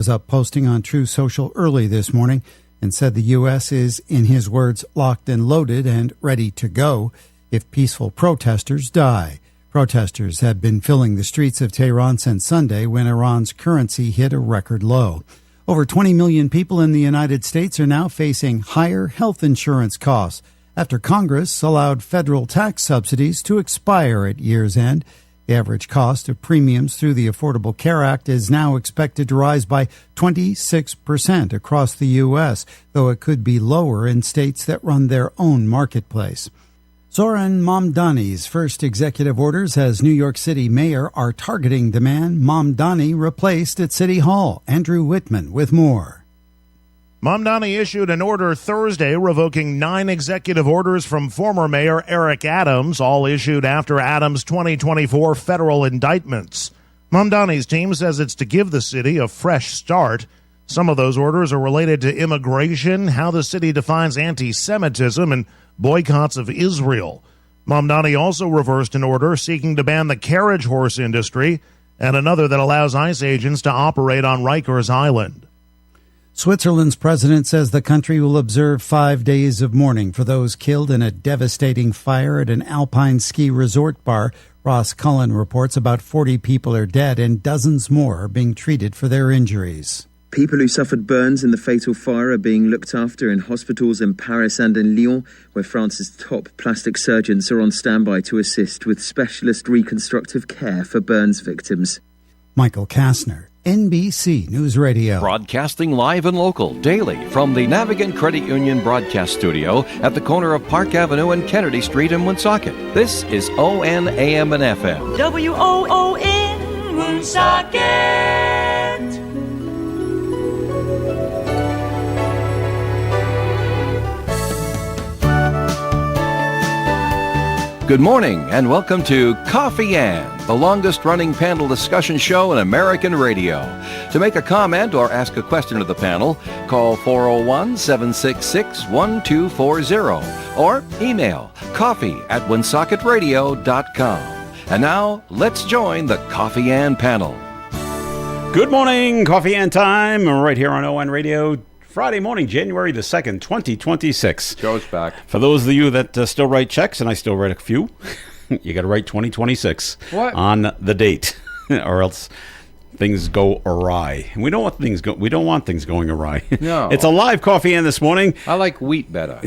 Was up posting on True Social early this morning and said the U.S. is, in his words, locked and loaded and ready to go if peaceful protesters die. Protesters have been filling the streets of Tehran since Sunday when Iran's currency hit a record low. Over 20 million people in the United States are now facing higher health insurance costs after Congress allowed federal tax subsidies to expire at year's end. The average cost of premiums through the Affordable Care Act is now expected to rise by 26% across the U.S., though it could be lower in states that run their own marketplace. Zoran Mamdani's first executive orders as New York City mayor are targeting the man Mamdani replaced at City Hall. Andrew Whitman with more. Mamdani issued an order Thursday revoking 9 executive orders from former Mayor Eric Adams, all issued after Adams' 2024 federal indictments. Mamdani's team says it's to give the city a fresh start. Some of those orders are related to immigration, how the city defines anti-Semitism, and boycotts of Israel. Mamdani also reversed an order seeking to ban the carriage horse industry and another that allows ICE agents to operate on Rikers Island. Switzerland's president says the country will observe 5 days of mourning for those killed in a devastating fire at an alpine ski resort bar. Ross Cullen reports about 40 people are dead and dozens more are being treated for their injuries. People who suffered burns in the fatal fire are being looked after in hospitals in Paris and in Lyon, where France's top plastic surgeons are on standby to assist with specialist reconstructive care for burns victims. Michael Kastner, NBC News Radio. Broadcasting live and local daily from the Navigant Credit Union broadcast studio at the corner of Park Avenue and Kennedy Street in Woonsocket. This is WOON AM and FM. WOON Woonsocket. Good morning and welcome to Coffee Ann, the longest-running panel discussion show in American radio. To make a comment or ask a question of the panel, call 401-766-1240 or email coffee@woonsocketradio.com. And now, let's join the Coffee Ann panel. Good morning, Coffee Ann time, right here on ON Radio. Friday morning, January the 2nd, 2026. Joe's back. For those of you that still write checks, and I still write a few, you got to write 2026 on the date, or else things go awry. And we don't want things going awry. No. It's a live Coffee Ann this morning. I like wheat better.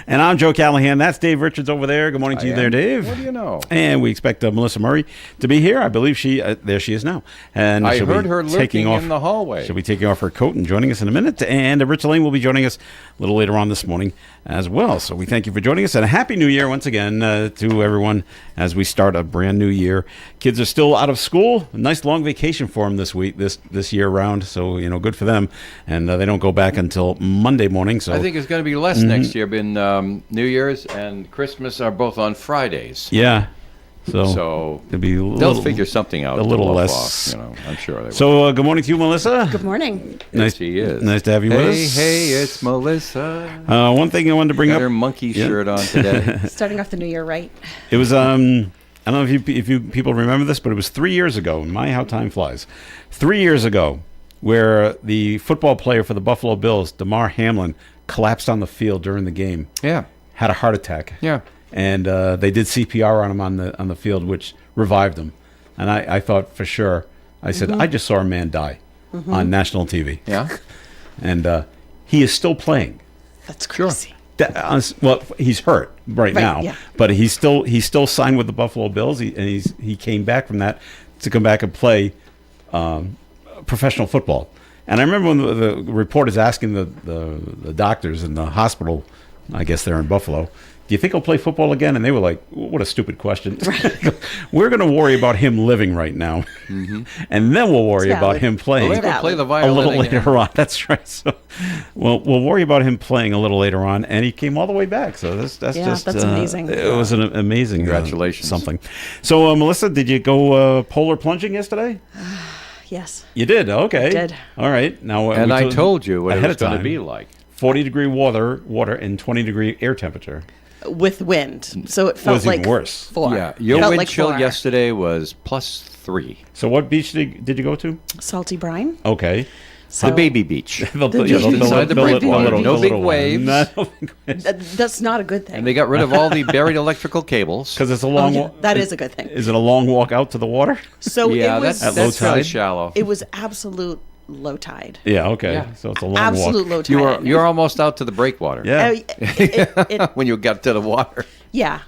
And I'm Joe Callahan. That's Dave Richards over there. Good morning to you there, Dave. What do you know? And we expect Melissa Murray to be here. I believe there she is now. And I heard her lurking in the hallway. She'll be taking off her coat and joining us in a minute. And Rich Lane will be joining us a little later on this morning as well. So we thank you for joining us. And a Happy New Year once again to everyone as we start a brand new year. Kids are still out of school. A nice long vacation for them this week, this year round. So, good for them. And they don't go back until Monday morning. So I think it's going to be less next year. New Year's and Christmas are both on Fridays. Yeah. So it'll be they'll figure something out. A little less. Off, I'm sure they will. So good morning to you, Melissa. Good morning. Nice, she is. Nice to have you with us. Hey, it's Melissa. One thing I wanted to bring up. Her monkey shirt on today. Starting off the new year right. It was I don't know if you people remember this, but it was 3 years ago. My, how time flies. 3 years ago, where the football player for the Buffalo Bills, Damar Hamlin, collapsed on the field during the game. Yeah. Had a heart attack. Yeah. And they did CPR on him on the field, which revived him. And I thought for sure, I said, I just saw a man die on national TV. Yeah. And he is still playing. That's crazy. Well, he's hurt right now, yeah. But he's still signed with the Buffalo Bills. He came back from that to come back and play professional football. And I remember when the reporters asking the doctors in the hospital, I guess they're in Buffalo, do you think he'll play football again? And they were like, what a stupid question. Right. We're going to worry about him living right now. And then we'll worry about him playing play the violin a little again. later on. That's right. So, we'll worry about him playing a little later on. And he came all the way back. So that's just amazing. It was an amazing congratulations. Something. So, Melissa, did you go polar plunging yesterday? Yes. You did? Okay. I did. All right. Now, and I told you what it was going to be like. 40-degree water and 20-degree air temperature. With wind, so it felt like even worse. 4. Yeah, your wind chill yesterday was plus 3. So what beach did you go to? Salty brine. Okay. So The baby beach. They'll beach inside the breakwater. No big one. waves. that's not a good thing. And they got rid of all the buried electrical cables. Because it's a long yeah, walk. that is a good thing. Is it a long walk out to the water? So Yeah, it was At low that's really tide? shallow. it was absolute low tide. Yeah, okay. Yeah. So it's a long Absolute walk. low tide. You're almost out to the breakwater. Yeah. When you got to the water. Yeah.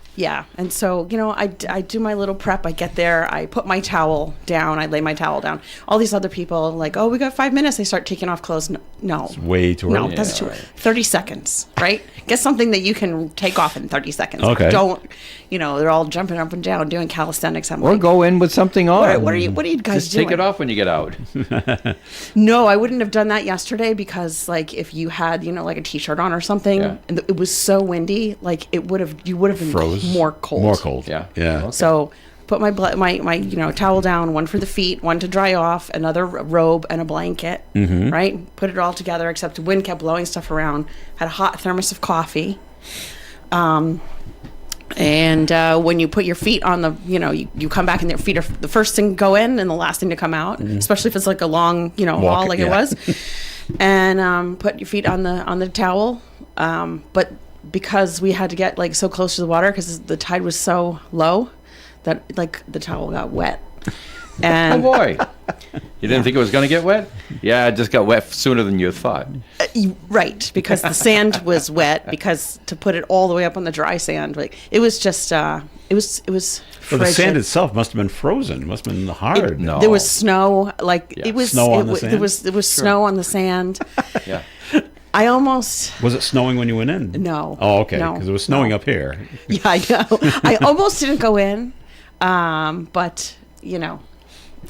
And so, I do my little prep. I get there. I put my towel down. I lay my towel down. All these other people like, oh, we got 5 minutes. They start taking off clothes. No. Way too No, early. that's too 30 seconds, right? Get something that you can take off in 30 seconds. Okay. Don't, they're all jumping up and down doing calisthenics. I'm Or like, go in with something on. what are you guys Just doing? take it off when you get out. No, I wouldn't have done that yesterday because, like, if you had, like a t-shirt on or something, Yeah. and it was so windy, like you would have been Froze. more cold. More cold. Yeah. Yeah. So put my towel down, one for the feet, one to dry off, another robe and a blanket, right? Put it all together, except the wind kept blowing stuff around. Had a hot thermos of coffee. And when you put your feet on the, you come back and your feet are the first thing to go in and the last thing to come out, especially if it's like a long, wall like it was. And put your feet on the towel. But because we had to get like so close to the water because the tide was so low that like the towel got wet. Oh, And boy. You didn't think it was going to get wet? Yeah, it just got wet sooner than you thought. right, because the sand was wet, because to put it all the way up on the dry sand, like it was just it was But the frigid. sand itself must have been frozen. Must have been hard. No. There was snow, like Yeah. it was Snow on the there sand? was snow on the sand. Yeah. I almost Was it snowing when you went in? No. Oh, okay. No. Because it was snowing No. up here. yeah, I know. I almost didn't go in, but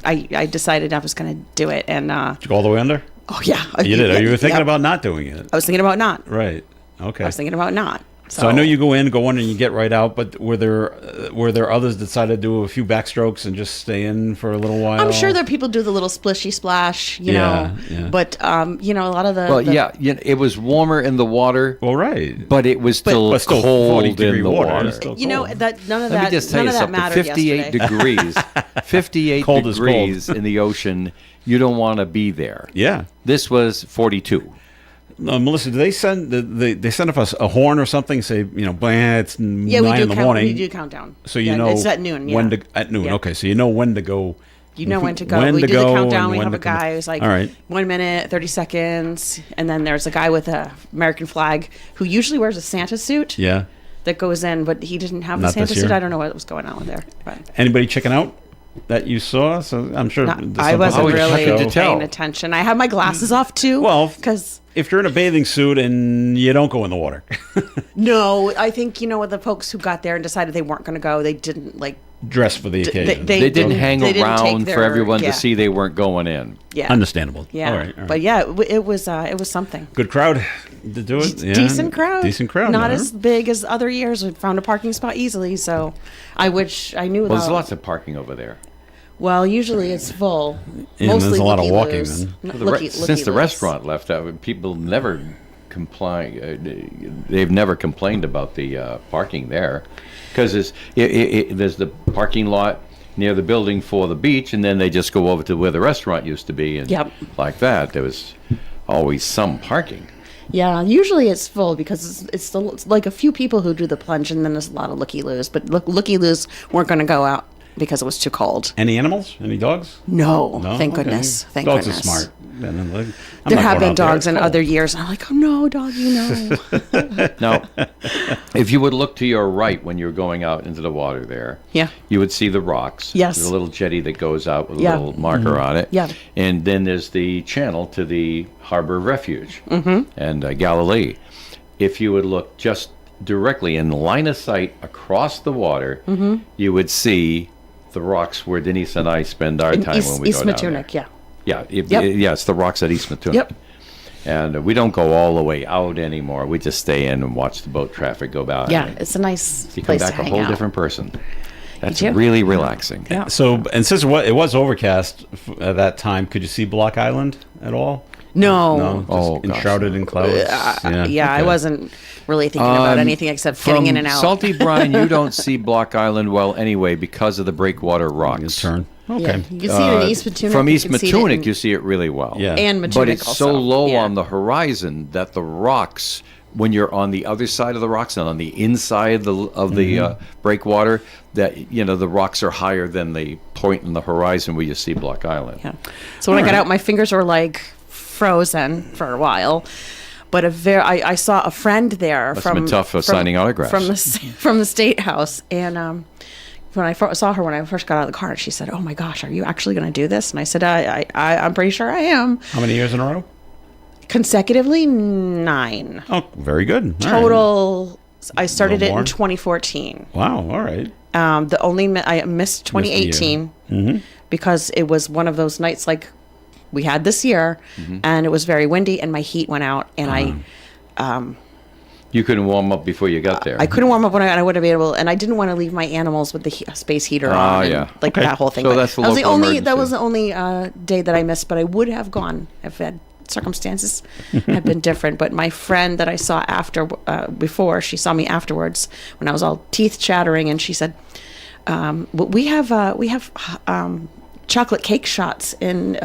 I decided I was going to do it, and Did you go all the way under? oh yeah, You did. Yeah, You were thinking yep. about not doing it. I was thinking about not. Right. Okay. I was thinking about not. So I know you go in and you get right out, but were there others that decided to do a few backstrokes and just stay in for a little while? I'm sure that people do the little splishy splash, Yeah. But a lot of the Well, it was warmer in the water, Well, right. but it was still, But still cold 40-degree in the water. water. It's still cold. that none of Let that me just tell none you of that something. mattered 58 yesterday. degrees. 58 Cold is degrees in the ocean. You don't want to be there. Yeah. This was 42. Melissa, do they send they send us a horn or something? Say, blah, it's 9 Yeah, we do in the morning. We do countdown. So you know it's at noon. when Yeah. at noon. Yeah. Okay, so you know when to go. You know when to go. When We to do the go countdown. and We when have to a come- guy who's like, All right. 1 minute, 30 seconds, and then there's a guy with a American flag who usually wears a Santa suit. Yeah. That goes in, but he didn't have the Not this Santa suit. year? I don't know what was going on there. But Anybody checking out that you saw? So I'm sure. I wasn't Oh, you really have to tell. paying attention. I had my glasses off too. Well, because if you're in a bathing suit and you don't go in the water, no, I think the folks who got there and decided they weren't going to go, they didn't like. dress for the occasion. They didn't hang they didn't around take for their- everyone yeah. to see they weren't going in. Yeah, Understandable. Yeah, All right. but yeah, it was something. Good crowd to do it. Yeah. Decent crowd. Decent crowd. Not huh? as big as other years. We found a parking spot easily, so I wish I knew. Well, there's about- lots of parking over there. Well, usually it's full. Yeah, and there's a lot of walking looky-loos. then. N- Well, looky- since the looky-loos. restaurant left, people never complain. They've never complained about the parking there, because there's the parking lot near the building for the beach, and then they just go over to where the restaurant used to be, and Yep. like that. There was always some parking. Yeah, usually it's full because it's like a few people who do the plunge, and then there's a lot of looky-loos. But looky-loos weren't going to go out because it was too cold. Any animals? Any dogs? No, No? thank Okay. goodness. Thank Dogs goodness. are smart. I'm There not have going been out there. dogs It's in cold. other years. I'm like, oh no, doggy, no. Now, if you would look to your right when you're going out into the water there, Yeah. you would see the rocks. Yes. There's a little jetty that goes out with a Yeah. little marker on it. Yeah. And then there's the channel to the Harbor Refuge and Galilee. If you would look just directly in line of sight across the water, you would see the rocks where Denise and I spend our time when we East go down there. Matunic, yeah. Yeah, Yep. it's the rocks at East Matunic. Yep. And we don't go all the way out anymore. We just stay in and watch the boat traffic go by. Yeah, And it's a nice you come place to back a hang whole out. different person. That's too. really relaxing. Yeah. So, and since it was overcast at that time, could you see Block Island at all? No. No, just Oh, gosh, enshrouded in clouds. Yeah, I okay. wasn't really thinking about anything except getting in and out. Salty brine, you don't see Block Island well anyway because of the breakwater rocks. Good turn. Okay. Yeah, you can see it in East Matunic. From you East can see it in- Matunic, you see it really well. Yeah. and Matunic But it's also. so low Yeah. on the horizon that the rocks, when you're on the other side of the rocks and on the inside of the breakwater, that the rocks are higher than the point in the horizon where you see Block Island. Yeah. So when I got out, my fingers were like frozen for a while. But I saw a friend there Must have been tough signing autographs. from the State House, and when I saw her when I first got out of the car, she said, "Oh my gosh, are you actually going to do this?" And I said, "I'm pretty sure I am." How many years in a row? Consecutively 9 Oh, very good. All right. total. I started it more? in 2014. Wow. All right. I missed 2018 because it was one of those nights like we had this year, and it was very windy, and my heat went out, and You couldn't warm up before you got there. I couldn't warm up when I wouldn't be able, and I didn't want to leave my animals with the space heater on, and yeah. like Okay. that whole thing. So But that's the that was the local only that emergency. was the only day that I missed, but I would have gone if had circumstances had been different. But my friend that I saw before, she saw me afterwards when I was all teeth chattering, and she said, "We have chocolate cake shots in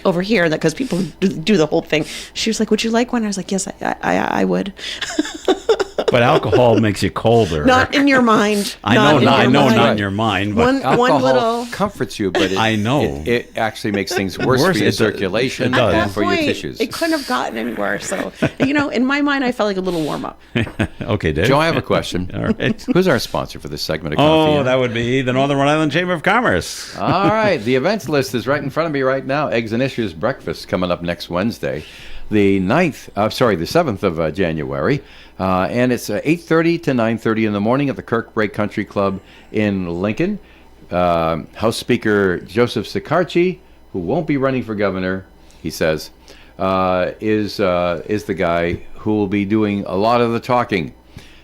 over here because people do the whole thing." She was like, "Would you like one?" I was like, "Yes, I would." But alcohol makes you colder. Not in your mind. I know, not in your mind. But One Alcohol little. comforts you, but I know. it actually makes things worse Worse, for your it does. circulation It does. At and that for your point, tissues. it couldn't have gotten any worse. So, in my mind, I felt like a little warm up. Okay, Dave. Joe, I have a question. All right. Who's our sponsor for this segment of Coffee? Oh, Inn? that would be the Northern Rhode Island Chamber of Commerce. All right, the events list is right in front of me right now. Eggs and Issues breakfast coming up next Wednesday, the 7th of January, and it's 8:30 to 9:30 in the morning at the Kirkbrake Country Club in Lincoln. House Speaker Joseph Sicarci, who won't be running for governor, he says, is the guy who will be doing a lot of the talking.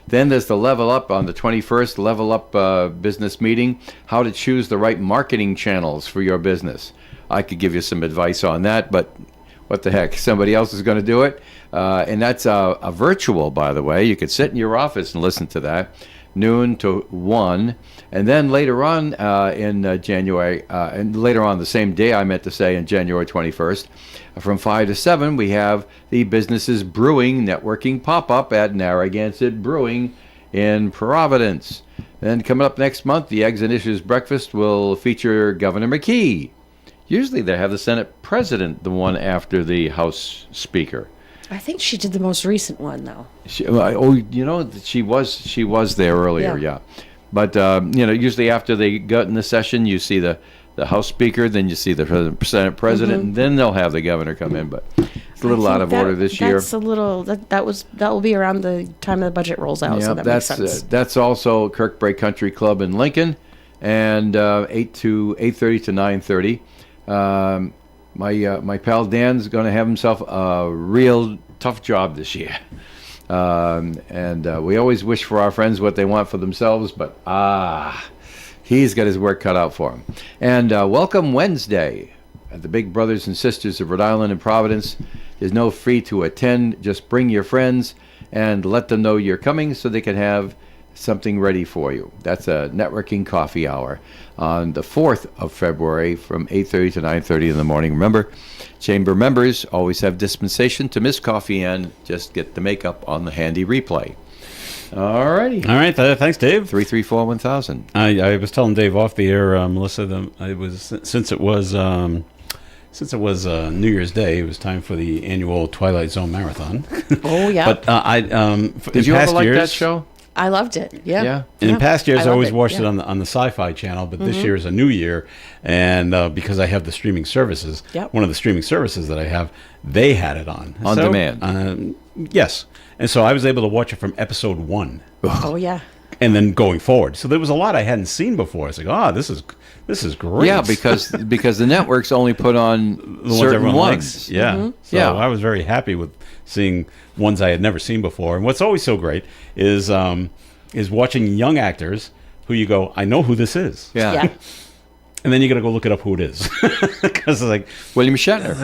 Then there's the Level Up on the 21st, Level Up business meeting, how to choose the right marketing channels for your business. I could give you some advice on that, but what the heck, somebody else is going to do it. And that's a virtual, by the way. You could sit in your office and listen to that, noon to 1. And then later on in January, and later on the same day, I meant to say, in January 21st, from 5 to 7, we have the Businesses Brewing Networking Pop-Up at Narragansett Brewing in Providence. Then coming up next month, the Eggs and Issues Breakfast will feature Governor McKee. Usually they have the Senate President, the one after the House Speaker. I think she did the most recent one, though. She was there earlier, yeah. But usually after they got in the session, you see the House Speaker, then you see the Senate President, and then they'll have the governor come in. But it's a little out of order this year. That's a little. That will be around the time the budget rolls out. So that makes sense. That's also Kirkbrake Country Club in Lincoln, and 8:30 to 9:30. My pal Dan's going to have himself a real tough job this year. And we always wish for our friends what they want for themselves, but he's got his work cut out for him. And welcome Wednesday at the Big Brothers and Sisters of Rhode Island and Providence. There's no fee to attend. Just bring your friends and let them know you're coming so they can have something ready for you. That's a networking coffee hour on the 4th of February from 8:30 to 9:30 in the morning. Remember, chamber members always have dispensation to miss coffee and just get the makeup on the handy replay. All righty. All right. Thanks, Dave. 334-1000. I was telling Dave off the air, Melissa, since it was New Year's Day, it was time for the annual Twilight Zone Marathon. Oh, yeah. Did you ever like that show? I loved it. Yeah. Yeah. In past years, I always watched yeah. it on the Sci-Fi Channel, but this year is a new year, and because I have the streaming services, Yep. one of the streaming services that I have, they had it on demand. Yes, and so I was able to watch it from episode 1, Oh, yeah. and then going forward. So there was a lot I hadn't seen before. It's like, this is great. Yeah, because the networks only put on the ones certain everyone ones. likes. Yeah. So Yeah. I was very happy with seeing ones I had never seen before. And what's always so great is watching young actors who you go, I know who this is. Yeah. Yeah. And then you got to go look it up who it is. Because it's like, William Shatner.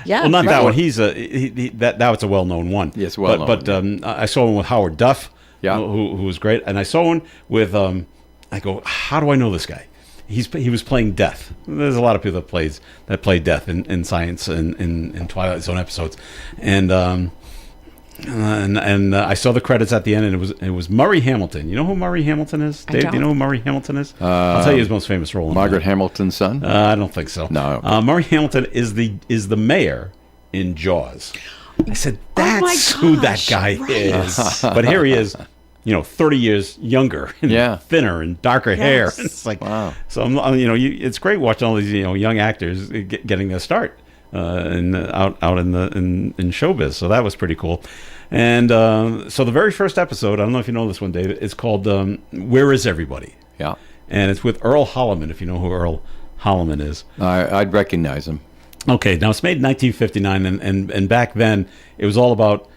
Yeah, well, not that right. one. That's a well-known one. Yes, well-known, But I saw one with Howard Duff, Yeah. who was great. And I saw one with, I go, how do I know this guy? he was playing Death. There's a lot of people that play Death in science and in Twilight Zone episodes, and I saw the credits at the end, and it was Murray Hamilton. You know who Murray Hamilton is, Dave? Do you know who Murray Hamilton is? I'll tell you his most famous role. Margaret Hamilton's son? I don't think so. No. Murray Hamilton is the mayor in Jaws. I said, that's my who that gosh, guy right. is. But here he is, 30 years younger, and thinner and darker hair. It's like, wow. So it's great watching all these young actors getting their start out in showbiz. So that was pretty cool. And so the very first episode, I don't know if you know this one, David, it's called "Where Is Everybody?" Yeah, and it's with Earl Holliman. If you know who Earl Holliman is, I'd recognize him. Okay, now it's made in 1959, and back then it was all about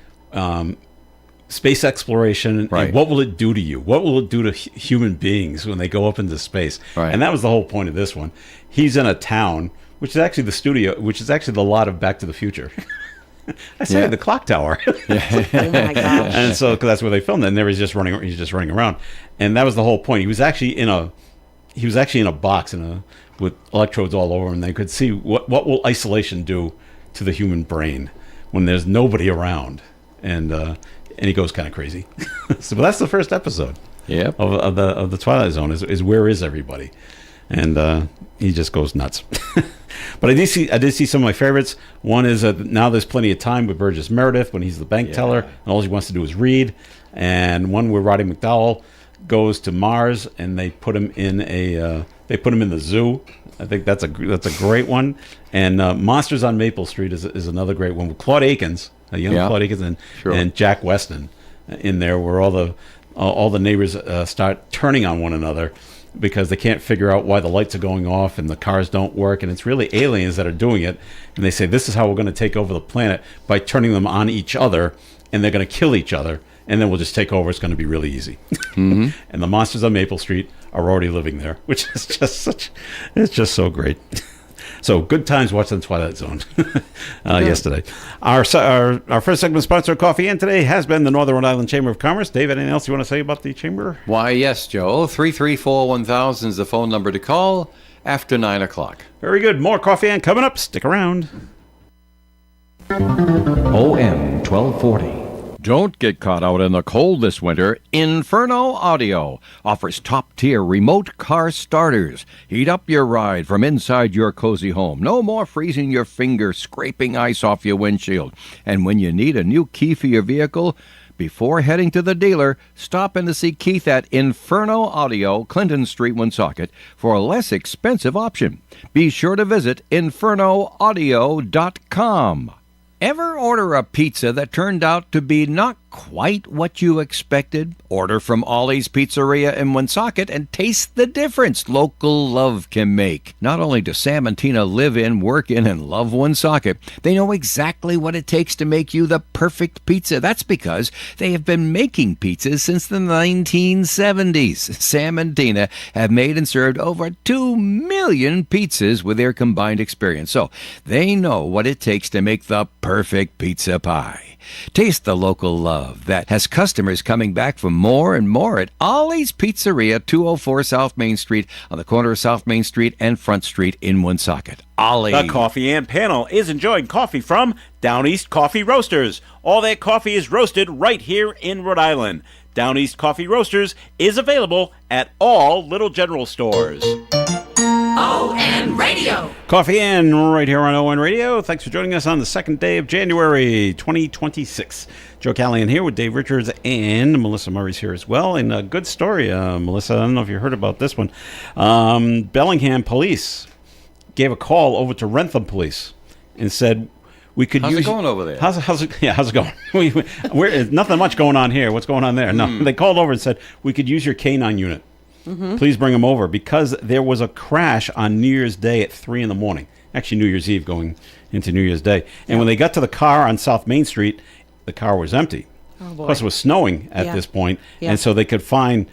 space exploration and what will it do to you? What will it do to human beings when they go up into space? Right. And that was the whole point of this one. He's in a town, which is actually the studio, which is actually the lot of Back to the Future. I say the clock tower. Oh my gosh! And so, because that's where they filmed it, and there he's just running around, and that was the whole point. He was actually in a box with electrodes all over, and they could see what will isolation do to the human brain when there's nobody around, and he goes kind of crazy. So, but that's the first episode. Yep. Of the Twilight Zone is Where Is Everybody, and he just goes nuts. But I did see some of my favorites. One is Now There's Plenty of Time with Burgess Meredith when he's the bank teller and all he wants to do is read, and one where Roddy McDowell goes to Mars and they put him in the zoo. I think that's a great one. And Monsters on Maple Street is another great one with Claude Akins, a young Claude Akins, and Jack Weston in there, where all the neighbors start turning on one another because they can't figure out why the lights are going off and the cars don't work, and it's really aliens that are doing it. And they say, this is how we're going to take over the planet, by turning them on each other, and they're going to kill each other, and then we'll just take over. It's going to be really easy. Mm-hmm. And the monsters on Maple Street are already living there, which is it's just so great. So good times watching the Twilight Zone yesterday. Our first segment sponsor of Coffee In today has been the Northern Rhode Island Chamber of Commerce. Dave, anything else you want to say about the Chamber? Why, yes, Joe. 334-1000 is the phone number to call after 9 o'clock. Very good. More Coffee In coming up. Stick around. OM 1240. Don't get caught out in the cold this winter. Inferno Audio offers top-tier remote car starters. Heat up your ride from inside your cozy home. No more freezing your fingers, scraping ice off your windshield. And when you need a new key for your vehicle, before heading to the dealer, stop in to see Keith at Inferno Audio, Clinton Street, Woonsocket, for a less expensive option. Be sure to visit infernoaudio.com. Ever order a pizza that turned out to be not quite what you expected? Order from Ollie's Pizzeria in Woonsocket and taste the difference local love can make. Not only do Sam and Tina live in, work in, and love Woonsocket, they know exactly what it takes to make you the perfect pizza. That's because they have been making pizzas since the 1970s. Sam and Tina have made and served over 2 million pizzas with their combined experience. So they know what it takes to make the perfect pizza pie. Taste the local love that has customers coming back for more and more at Ollie's Pizzeria, 204 South Main Street, on the corner of South Main Street and Front Street in Woonsocket. Ollie. The Coffee and panel is enjoying coffee from Down East Coffee Roasters. All their coffee is roasted right here in Rhode Island. Down East Coffee Roasters is available at all Little General stores. ON Radio. Coffee In right here on ON Radio. Thanks for joining us on the second day of January 2026. Joe Callahan here with Dave Richards, and Melissa Murray's here as well. And a good story, Melissa. I don't know if you heard about this one. Bellingham Police gave a call over to Rentham Police and said, we could How's use... it going over there? How's it going? We're nothing much going on here. What's going on there? No, they called over and said, we could use your K-9 unit. Mm-hmm. Please bring them over, because there was a crash on New Year's Day at 3 in the morning. Actually, New Year's Eve going into New Year's Day. And when they got to the car on South Main Street, the car was empty. Oh, boy. Plus, it was snowing at this point, and so they could find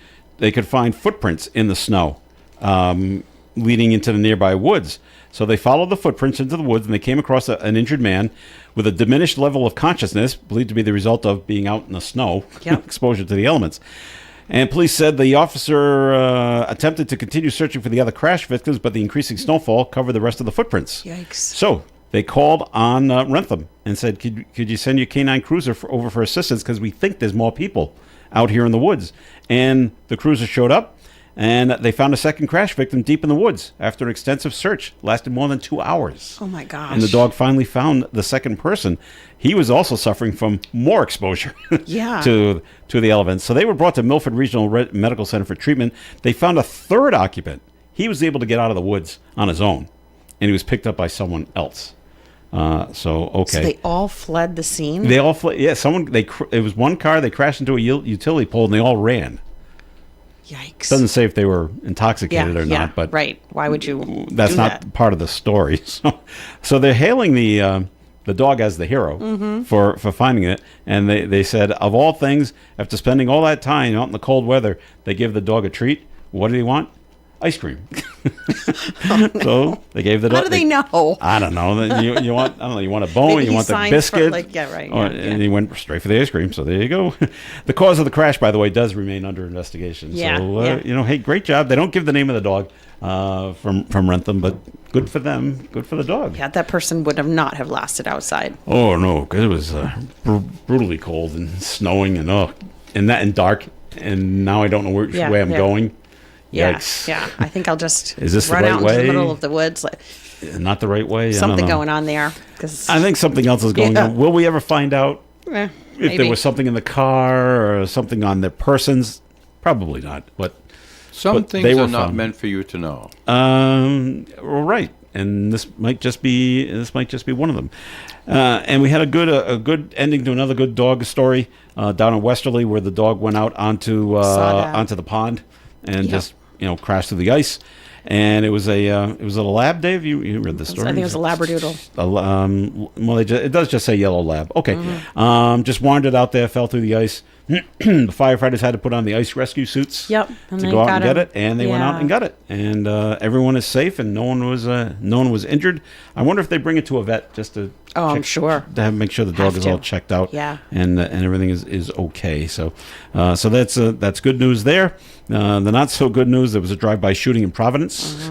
footprints in the snow leading into the nearby woods. So they followed the footprints into the woods, and they came across an injured man with a diminished level of consciousness, believed to be the result of being out in the snow, exposure to the elements. And police said the officer attempted to continue searching for the other crash victims, but the increasing snowfall covered the rest of the footprints. Yikes. So they called on Rentham and said, could you send your K9 cruiser over for assistance, because we think there's more people out here in the woods. And the cruiser showed up, and they found a second crash victim deep in the woods after an extensive search. Lasted more than 2 hours. Oh, my gosh. And the dog finally found the second person. He was also suffering from more exposure to the elements. So they were brought to Milford Regional Medical Center for treatment. They found a third occupant. He was able to get out of the woods on his own, and he was picked up by someone else. So they all fled the scene? They all fled. Yeah, it was one car. They crashed into a utility pole, and they all ran. Yikes. Doesn't say if they were intoxicated or not, but right. Why would you? That's not part of the story. So they're hailing the dog as the hero for finding it, and they said, of all things, after spending all that time out in the cold weather, they give the dog a treat. What do they want? Ice cream. So they gave the dog. How do they know? I don't know. You want you want a bone, Maybe you want the biscuit. And he went straight for the ice cream. So there you go. The cause of the crash, by the way, does remain under investigation. So hey, great job. They don't give the name of the dog from Rentham, but good for them. Good for the dog. Yeah, that person would not have lasted outside. Oh no, because it was brutally cold and snowing and dark. And now I don't know which way I'm going. Yikes. Yeah. I think I'll just Is this run the right out way? into the middle of the woods. Not the right way. Something going on there. I think something else is going on. Will we ever find out if there was something in the car or something on their persons? Probably not. But some things are not meant for you to know. Right. And this might just be one of them. And we had a good ending to another good dog story down in Westerly, where the dog went out onto the pond and just crashed through the ice. And it was a lab, Dave. You read the story. I think it was a labradoodle. Well, it does just say yellow lab. Okay. Just wandered out there, fell through the ice. The firefighters had to put on the ice rescue suits. To go out and get it, and they went out and got it. And everyone is safe, and no one was injured. I wonder if they bring it to a vet just to. I'm sure. To make sure the dog is all checked out. Yeah. And everything is okay. So that's good news there. The not so good news, there was a drive-by shooting in Providence.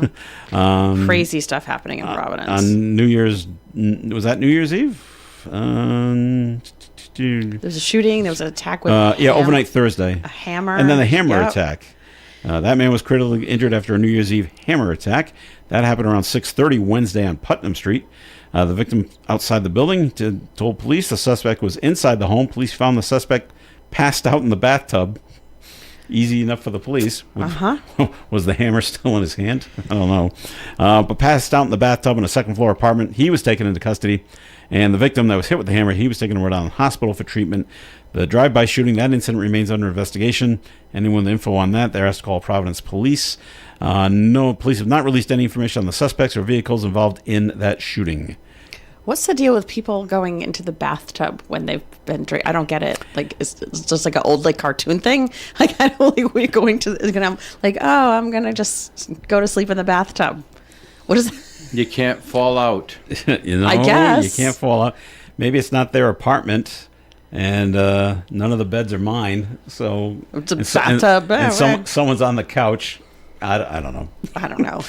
Crazy stuff happening in Providence. On New Year's, was that New Year's Eve? There was a shooting. There was an attack with overnight Thursday. A hammer. And then the hammer attack. That man was critically injured after a New Year's Eve hammer attack. That happened around 6:30 Wednesday on Putnam Street. The victim outside the building told police the suspect was inside the home. Police found the suspect passed out in the bathtub. Easy enough for the police. Was the hammer still in his hand? I don't know. But passed out in the bathtub in a second-floor apartment. He was taken into custody. And the victim that was hit with the hammer, he was taken to Rhode Island Hospital for treatment. The drive-by shooting, that incident remains under investigation. Anyone with info on that, they're asked to call Providence Police. No, police have not released any information on the suspects or vehicles involved in that shooting. What's the deal with people going into the bathtub when they've been drinking? I don't get it. Like, it's just like an old cartoon thing. Like, I don't like we're going to. I'm gonna just go to sleep in the bathtub. What is that? You can't fall out. I guess you can't fall out. Maybe it's not their apartment, and none of the beds are mine. So it's a bathtub, and someone's on the couch. I don't know. I don't know.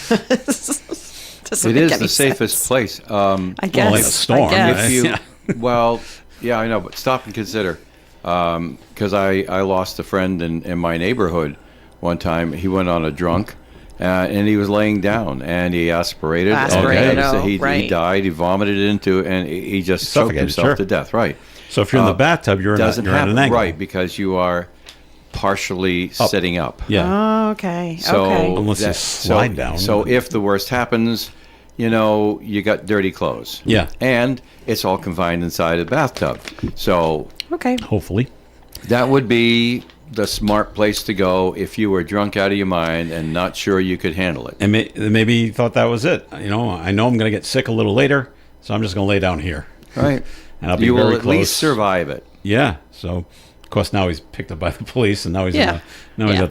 It is the safest place. I guess. Well, like a storm. I know, but stop and consider. Because I lost a friend in my neighborhood one time. He went on a drunk, and he was laying down, and he aspirated. He died. He vomited into, and he just choked himself to death. Right. So if you're in the bathtub, you're at an angle. Right, because you are partially sitting up. Yeah. Oh, okay. So unless you slide down. So if the worst happens, you got dirty clothes. Yeah. And it's all confined inside a bathtub. So hopefully that would be the smart place to go if you were drunk out of your mind and not sure you could handle it. And maybe he thought that was it. I know I'm going to get sick a little later, so I'm just going to lay down here. Right. And I'll be you very will at close. least survive it. Yeah. So, of course, now he's picked up by the police, and now he's he's at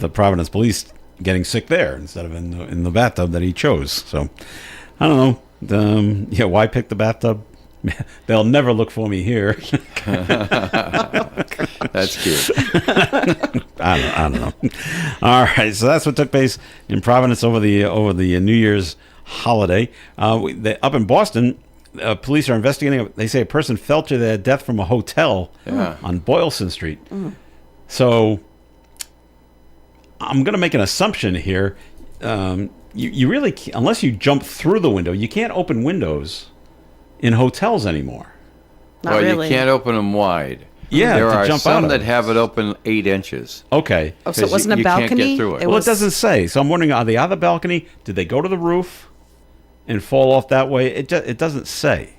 the Providence Police getting sick there instead of in the bathtub that he chose. So, I don't know. Why pick the bathtub? They'll never look for me here. That's cute. I don't know. All right, so that's what took place in Providence over the New Year's holiday. Up in Boston, police are investigating. They say a person fell to their death from a hotel on Boylston Street. So I'm going to make an assumption here. You really, unless you jump through the window, you can't open windows in hotels anymore. Not really. You can't open them wide. Yeah, there are jump some out that of. have it open 8 inches. Okay. Oh, so it wasn't a you balcony? Can't get through it. Well, it doesn't say. So I'm wondering, are they on the balcony? Did they go to the roof and fall off that way? It doesn't say.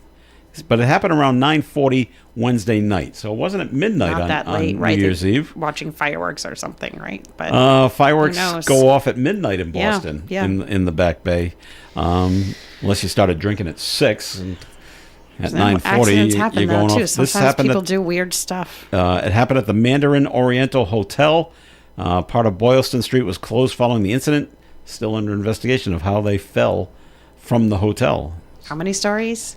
But it happened around 9:40 Wednesday night. So it wasn't at midnight Not that late, on right? New Year's Eve. Watching fireworks or something, right? But Fireworks who knows? go off at midnight in Yeah, Boston, yeah. in the Back Bay. Unless you started drinking at 6 and at 9:40 accidents happen you're though going too. off. Sometimes people do weird stuff. It happened at the Mandarin Oriental Hotel. Part of Boylston Street was closed following the incident. Still under investigation of how they fell from the hotel. How many stories?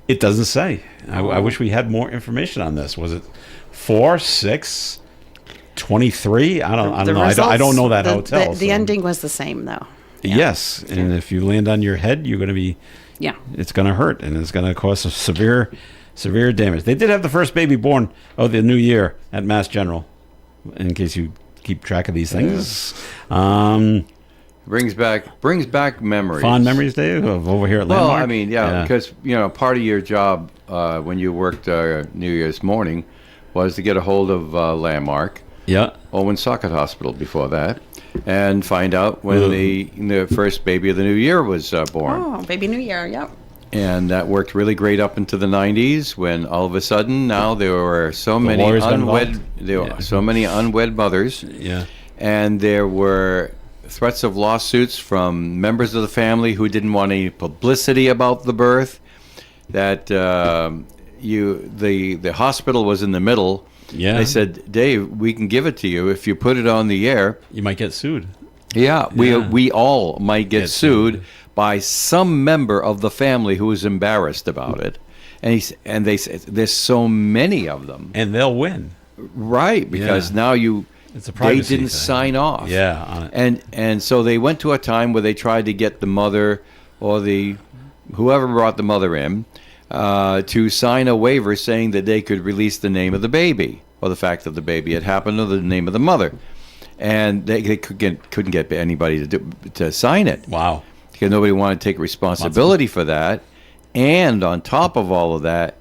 It doesn't say. I wish we had more information on this. Was it 4, 6, 23? I don't know. I don't know that hotel. The ending was the same though. Yes, and if you land on your head, you're going to be. Yeah. It's going to hurt, and it's going to cause some severe damage. They did have the first baby born of the new year at Mass General, in case you keep track of these things. Brings back memories. Fond memories, Dave, of over here at Landmark? Well, I mean, yeah, because, part of your job when you worked New Year's morning was to get a hold of Landmark. Yeah. Woonsocket Hospital before that. And find out when the first baby of the new year was born. Oh, baby new year, yep. And that worked really great up into the 90s when all of a sudden now there were so many unwed mothers. Yeah. And there were threats of lawsuits from members of the family who didn't want any publicity about the birth. That the hospital was in the middle. Yeah. They said, Dave, we can give it to you if you put it on the air. You might get sued. Yeah, we all might get sued by some member of the family who is embarrassed about it. And they said, there's so many of them. And they'll win. Right, because now it's a privacy they didn't thing. sign off. Yeah, on it. And so they went to a time where they tried to get the mother or whoever brought the mother in to sign a waiver saying that they could release the name of the baby or the fact that the baby had happened or the name of the mother. And they couldn't get anybody to sign it. Wow. Because nobody wanted to take responsibility for that. And on top of all of that,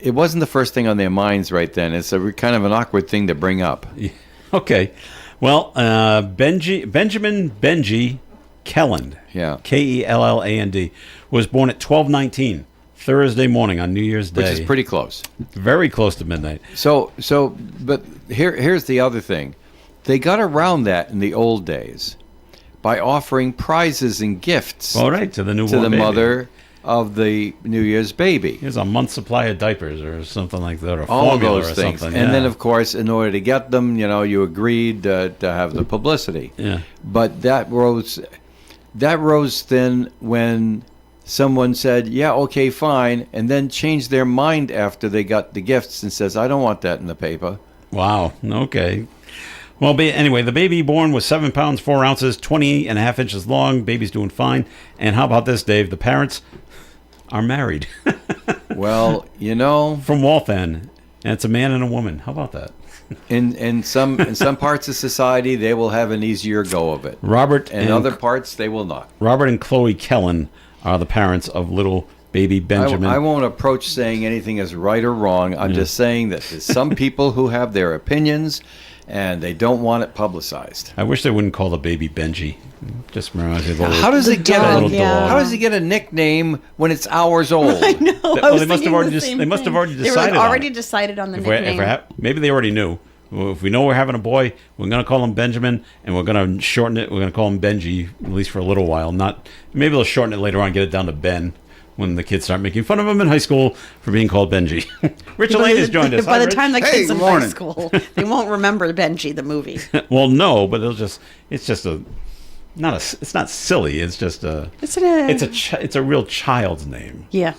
it wasn't the first thing on their minds right then. It's a kind of an awkward thing to bring up. Okay. Well, Benjamin Benji Kelland, Kelland, was born at 12:19 Thursday morning on New Year's Day. Which is pretty close. Very close to midnight. But here's the other thing. They got around that in the old days by offering prizes and gifts. All right, to the newborn baby. Mother of the New Year's baby. Here's a month's supply of diapers or something like that, or all of formula those or things. something. And then, of course, in order to get them, you agreed to have the publicity. Yeah. But that rose thin when someone said, yeah, okay, fine, and then changed their mind after they got the gifts and says, I don't want that in the paper. Wow. Okay. Well, anyway, the baby born was 7 pounds, 4 ounces, 20.5 inches long. Baby's doing fine. And how about this, Dave? The parents are married. Well, from Waltham. And it's a man and a woman. How about that? In some parts of society, they will have an easier go of it. Robert and other parts, they will not. Robert and Chloe Kelland are the parents of little baby Benjamin. I won't approach saying anything as right or wrong. I'm just saying that there's some people who have their opinions, and they don't want it publicized. I wish they wouldn't call the baby Benji. Just reminds me of the How does it get a little dog? How does he get a nickname when it's hours old? I know. They must have already decided. They were already decided on the nickname. Maybe they already knew. Well, if we know we're having a boy, we're going to call him Benjamin, and we're going to shorten it. We're going to call him Benji, at least for a little while. Maybe they'll shorten it later on and get it down to Ben when the kids start making fun of him in high school for being called Benji. Rich Elaine has joined us. By the time the kids in high school, they won't remember Benji, the movie. Well, no, but it's not silly. It's just it's a real child's name. Yeah.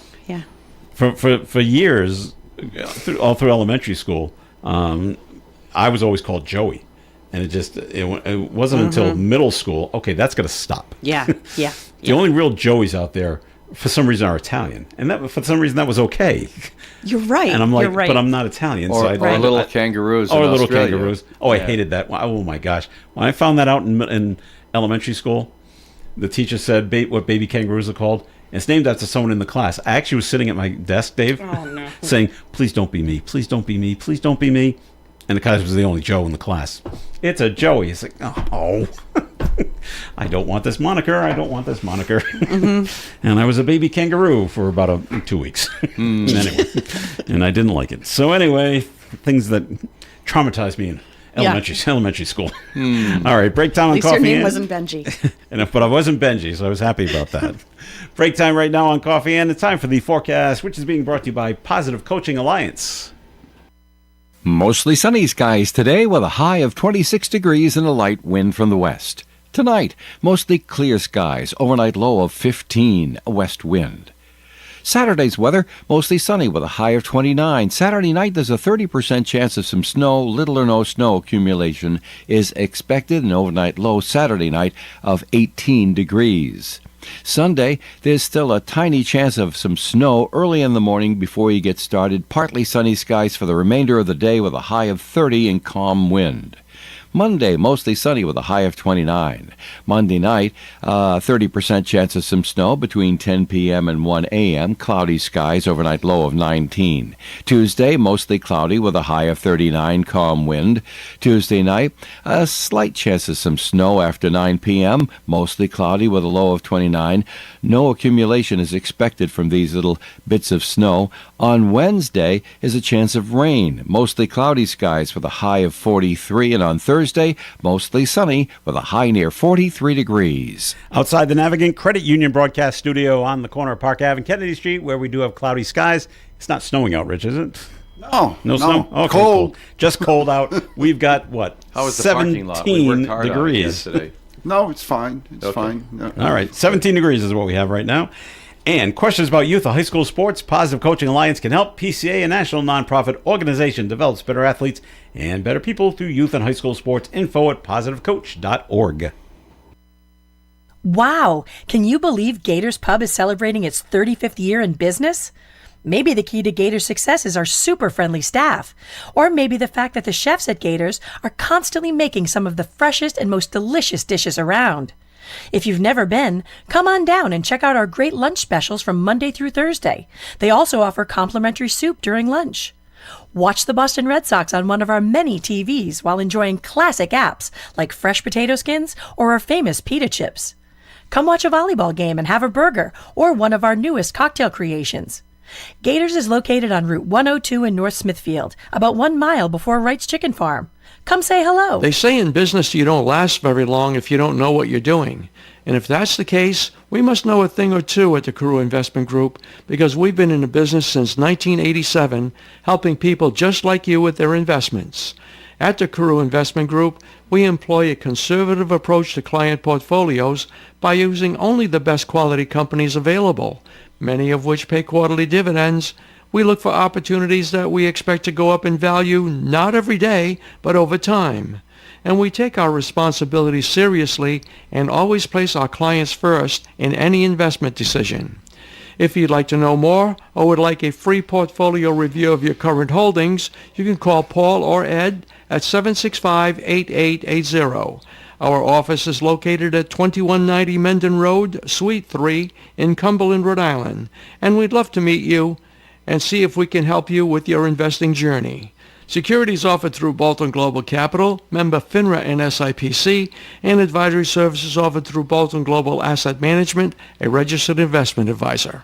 For years, all through elementary school, I was always called Joey. And it wasn't until middle school, okay, that's going to stop. Yeah. The only real Joeys out there, for some reason, are Italian. And for some reason, that was okay. You're right. And I'm like, You're right. but I'm not Italian. Or little kangaroos. Or in little Australia. kangaroos. Oh, I hated that. Oh, my gosh. When I found that out in elementary school, the teacher said what baby kangaroos are called. And it's named after someone in the class. I actually was sitting at my desk, Dave, saying, please don't be me. Please don't be me. Please don't be me. And the guy was the only Joe in the class. It's a Joey. It's like, oh, I don't want this moniker. I don't want this moniker. And I was a baby kangaroo for about 2 weeks. Anyway, and I didn't like it. So anyway, things that traumatized me in elementary school. All right, break time on At least Coffee your name In. wasn't Benji. But I wasn't Benji, so I was happy about that. Break time right now on Coffee In. It's time for the forecast, which is being brought to you by Positive Coaching Alliance. Mostly sunny skies today with a high of 26 degrees and a light wind from the west. Tonight, mostly clear skies, overnight low of 15, west wind. Saturday's weather, mostly sunny with a high of 29. Saturday night, there's a 30% chance of some snow. Little or no snow accumulation is expected. An overnight low Saturday night of 18 degrees. Sunday, there's still a tiny chance of some snow early in the morning before you get started. Partly sunny skies for the remainder of the day with a high of 30 and calm wind. Monday, mostly sunny with a high of 29. Monday night, 30% chance of some snow between 10 p.m. and 1 a.m. Cloudy skies, overnight low of 19. Tuesday, mostly cloudy with a high of 39, calm wind. Tuesday night, a slight chance of some snow after 9 p.m. Mostly cloudy with a low of 29. No accumulation is expected from these little bits of snow. On Wednesday is a chance of rain. Mostly cloudy skies with a high of 43, and on Thursday, mostly sunny with a high near 43 degrees. Outside the Navigant Credit Union broadcast studio on the corner of Park Ave and Kennedy Street, where we do have cloudy skies. It's not snowing out, Rich, is it? No snow? Okay, cold. Just cold out. We've got, what, How was the parking lot? We worked hard degrees. on it yesterday. No, it's fine. It's fine. No. All right, 17 degrees is what we have right now. And questions about youth or high school sports, Positive Coaching Alliance can help. PCA, a national nonprofit organization, develops better athletes and better people through youth and high school sports. Info at positivecoach.org. Wow! Can you believe Gators Pub is celebrating its 35th year in business? Maybe the key to Gators' success is our super friendly staff. Or maybe the fact that the chefs at Gators are constantly making some of the freshest and most delicious dishes around. If you've never been, come on down and check out our great lunch specials from Monday through Thursday. They also offer complimentary soup during lunch. Watch the Boston Red Sox on one of our many TVs while enjoying classic apps like fresh potato skins or our famous pita chips. Come watch a volleyball game and have a burger or one of our newest cocktail creations. Gators is located on Route 102 in North Smithfield, about 1 mile before Wright's Chicken Farm. Come say hello. They say in business you don't last very long if you don't know what you're doing. And if that's the case, we must know a thing or two at the Carew Investment Group, because we've been in the business since 1987, helping people just like you with their investments. At the Carew Investment Group, we employ a conservative approach to client portfolios by using only the best quality companies available, many of which pay quarterly dividends. We look for opportunities that we expect to go up in value not every day, but over time. And we take our responsibilities seriously and always place our clients first in any investment decision. If you'd like to know more or would like a free portfolio review of your current holdings, you can call Paul or Ed at 765-8880. Our office is located at 2190 Mendon Road, Suite 3 in Cumberland, Rhode Island. And we'd love to meet you and see if we can help you with your investing journey. Securities offered through Bolton Global Capital, member FINRA and SIPC, and advisory services offered through Bolton Global Asset Management, a registered investment advisor.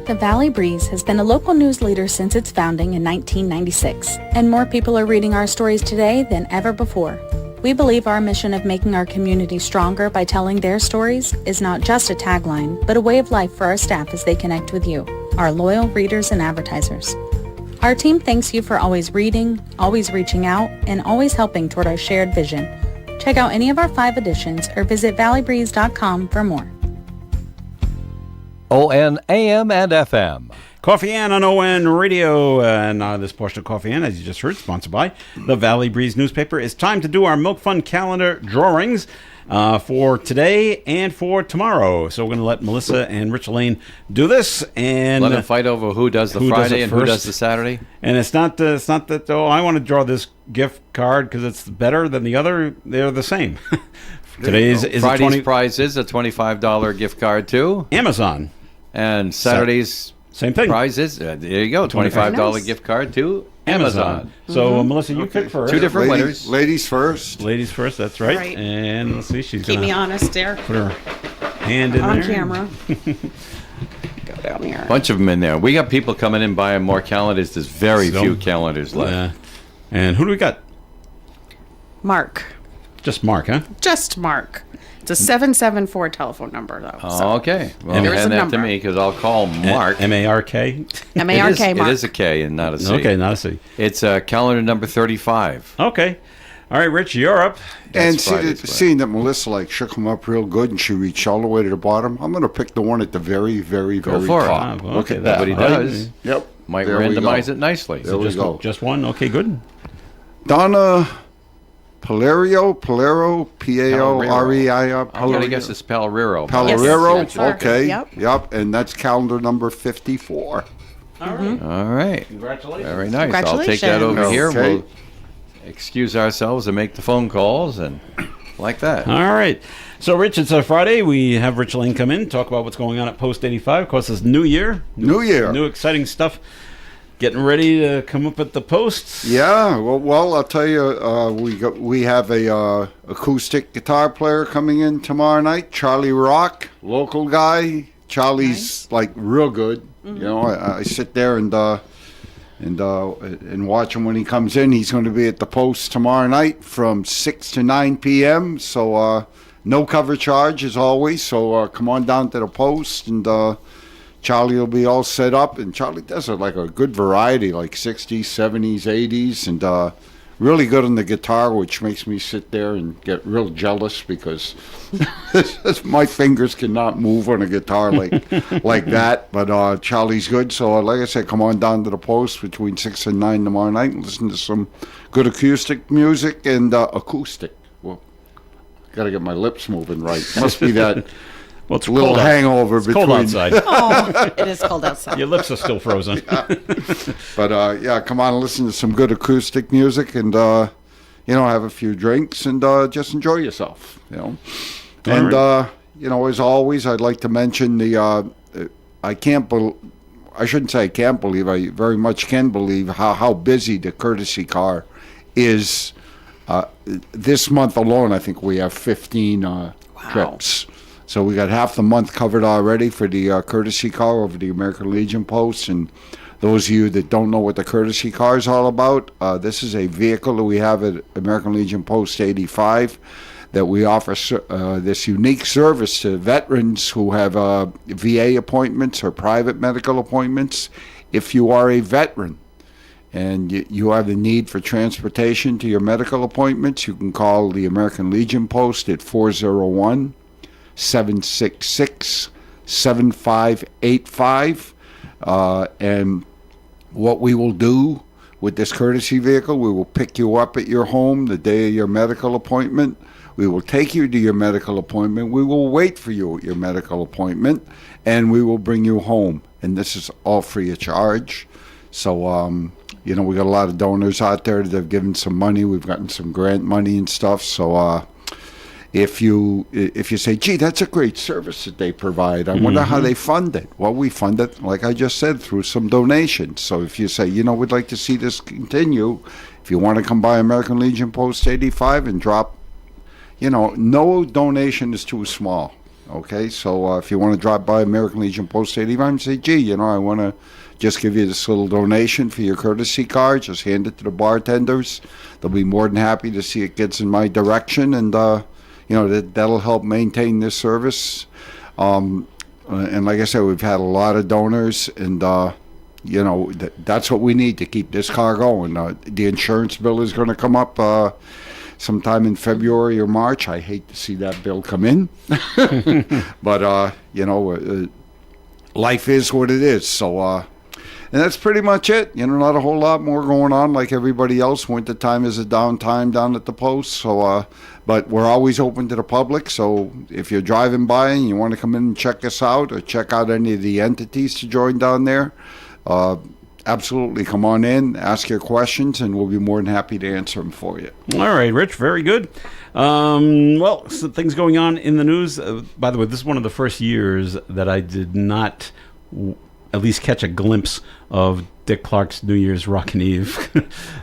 The Valley Breeze has been a local news leader since its founding in 1996, and more people are reading our stories today than ever before. We believe our mission of making our community stronger by telling their stories is not just a tagline, but a way of life for our staff as they connect with you, our loyal readers and advertisers. Our team thanks you for always reading, always reaching out, and always helping toward our shared vision. Check out any of our 5 editions or visit valleybreeze.com for more. ON AM and FM. Coffee Ann on ON Radio. And this portion of Coffee Ann, as you just heard, sponsored by the Valley Breeze newspaper. It's time to do our Milk Fund calendar drawings for today and for tomorrow. So we're going to let Melissa and Rich Lane do this. And let them fight over who does the Friday and who does the Saturday. And it's not that, oh, I want to draw this gift card because it's better than the other. They're the same. Today's is Friday's prize is a $25 gift card to Amazon. And Saturday's same thing. Prize is, there you go, $25 gift card to Amazon. So, Melissa, you pick first. Two different winners. Ladies first. Ladies first, that's right. Right. And let's see, she's Keep me honest, dear. put her hand in On there. camera. Go down here. Bunch of them in there. We got people coming in buying more calendars. There's very few calendars left. Yeah. And who do we got? Mark. Just Mark, huh? Just Mark. It's a 774 telephone number, though. Oh, okay. Well, There's hand a that number. to me because I'll call Mark. M-A-R-K? M-A-R-K, Mark. It is a K and not a C. Okay, not a C. It's calendar number 35. Okay. All right, Rich, you're up. And seeing that Melissa shook him up real good and she reached all the way to the bottom, I'm going to pick the one at the very, very, Go very for it. top. Well, Look okay, at that's that. what he right? does. Yep. Might There we randomize go. it nicely. There we go. Just one? Okay, good. Donna Palerio, P-A-O-R-E-I-O. I'm going to guess it's Palrero. Palrero, Yes, that's okay. Yep. And that's calendar number 54. All right. Congratulations. Very nice. I'll take that over Congratulations. here. Okay. We'll excuse ourselves and make the phone calls and like that. All right. So, Rich, it's a Friday. We have Rich Lane come in, talk about what's going on at Post 85. Of course, it's New Year. New Year. New exciting stuff. Getting ready to come up at the posts. Yeah, well, I'll tell you, we have a acoustic guitar player coming in tomorrow night, Charlie Rock, local guy. Charlie's real good. You know, I sit there and watch him when he comes in. He's going to be at the Post tomorrow night from 6 to 9 p.m. So no cover charge as always. So come on down to the Post and. Charlie will be all set up, and Charlie does a good variety, like 60s, 70s, 80s, and really good on the guitar, which makes me sit there and get real jealous because my fingers cannot move on a guitar like that. But Charlie's good, so like I said, come on down to the Post between 6 and 9 tomorrow night and listen to some good acoustic music and acoustic. Well, got to get my lips moving right. Must be that... Well, it's a little cold hangover it's between. cold outside. Oh, it is cold outside. Your lips are still frozen. But come on and listen to some good acoustic music and have a few drinks and just enjoy yourself. And as always, I'd like to mention I shouldn't say I can't believe. I very much can believe how busy the courtesy car is. This month alone, I think we have 15 trips. So we got half the month covered already for the courtesy car over the American Legion Post. And those of you that don't know what the courtesy car is all about, this is a vehicle that we have at American Legion Post 85 that we offer this unique service to veterans who have VA appointments or private medical appointments. If you are a veteran and you have the need for transportation to your medical appointments, you can call the American Legion Post at 401-766-7585. And what we will do with this courtesy vehicle, we will pick you up at your home the day of your medical appointment. We will take you to your medical appointment. We will wait for you at your medical appointment, and we will bring you home. And this is all free of charge. So, we got a lot of donors out there that have given some money. We've gotten some grant money and stuff. So, if you say, gee, that's a great service that they provide, I wonder how they fund it. Well, we fund it, like I just said, through some donations. So if you say, we'd like to see this continue, if you want to come by American Legion Post 85 and drop, no donation is too small. Okay, so if you want to drop by American Legion Post 85 and say, gee, I want to just give you this little donation for your courtesy card, just hand it to the bartenders. They'll be more than happy to see it gets in my direction, and that'll help maintain this service. And like I said, we've had a lot of donors, and that's what we need to keep this car going. The insurance bill is going to come up sometime in February or March. I hate to see that bill come in, but life is what it is. So And that's pretty much it. You know, not a whole lot more going on like everybody else. Wintertime is a downtime down at the post. So, but we're always open to the public. So if you're driving by and you want to come in and check us out or check out any of the entities to join down there, absolutely come on in, ask your questions, and we'll be more than happy to answer them for you. All right, Rich, very good. Well, some things going on in the news. By the way, this is one of the first years that I did not at least catch a glimpse of Dick Clark's New Year's Rockin' Eve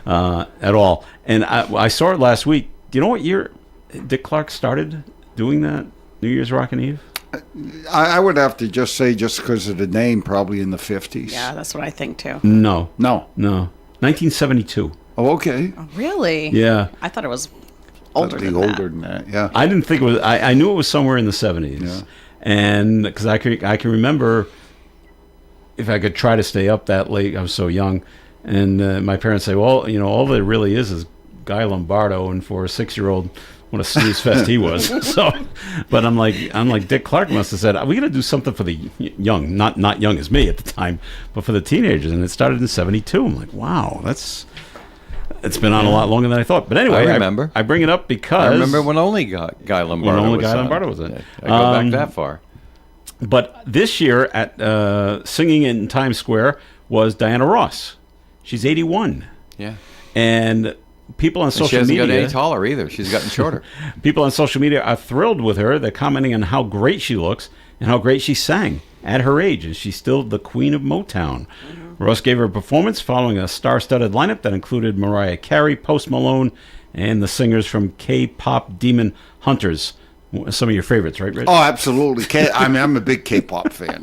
at all. And I saw it last week. Do you know what year Dick Clark started doing that New Year's Rockin' Eve? I would have to just say, just because of the name, probably in the 50s. Yeah, that's what I think too. No. 1972. Oh, okay. Oh, really? Yeah. I thought it was older than that. Yeah. I didn't think it was. I knew it was somewhere in the 70s. Yeah. And because I can remember, if I could try to stay up that late, I was so young, and my parents say, well, you know, all there really is Guy Lombardo, and for a 6-year-old, what a snooze fest he was. So, but I'm like Dick Clark must have said, we got to do something for the young, not young as me at the time, but for the teenagers. And it started in 72. I'm like, wow, it's been on a lot longer than I thought. But anyway, I remember. I bring it up because I remember when only Guy Lombardo was in. I go back that far. But this year at singing in Times Square was Diana Ross. She's 81. Yeah. And people on social media... She hasn't got any taller either. She's gotten shorter. People on social media are thrilled with her. They're commenting on how great she looks and how great she sang at her age. And she's still the queen of Motown. Mm-hmm. Ross gave her a performance following a star-studded lineup that included Mariah Carey, Post Malone, and the singers from K-pop Demon Hunters. Some of your favorites, right, Rich? Oh, absolutely. I'm a big K-pop fan.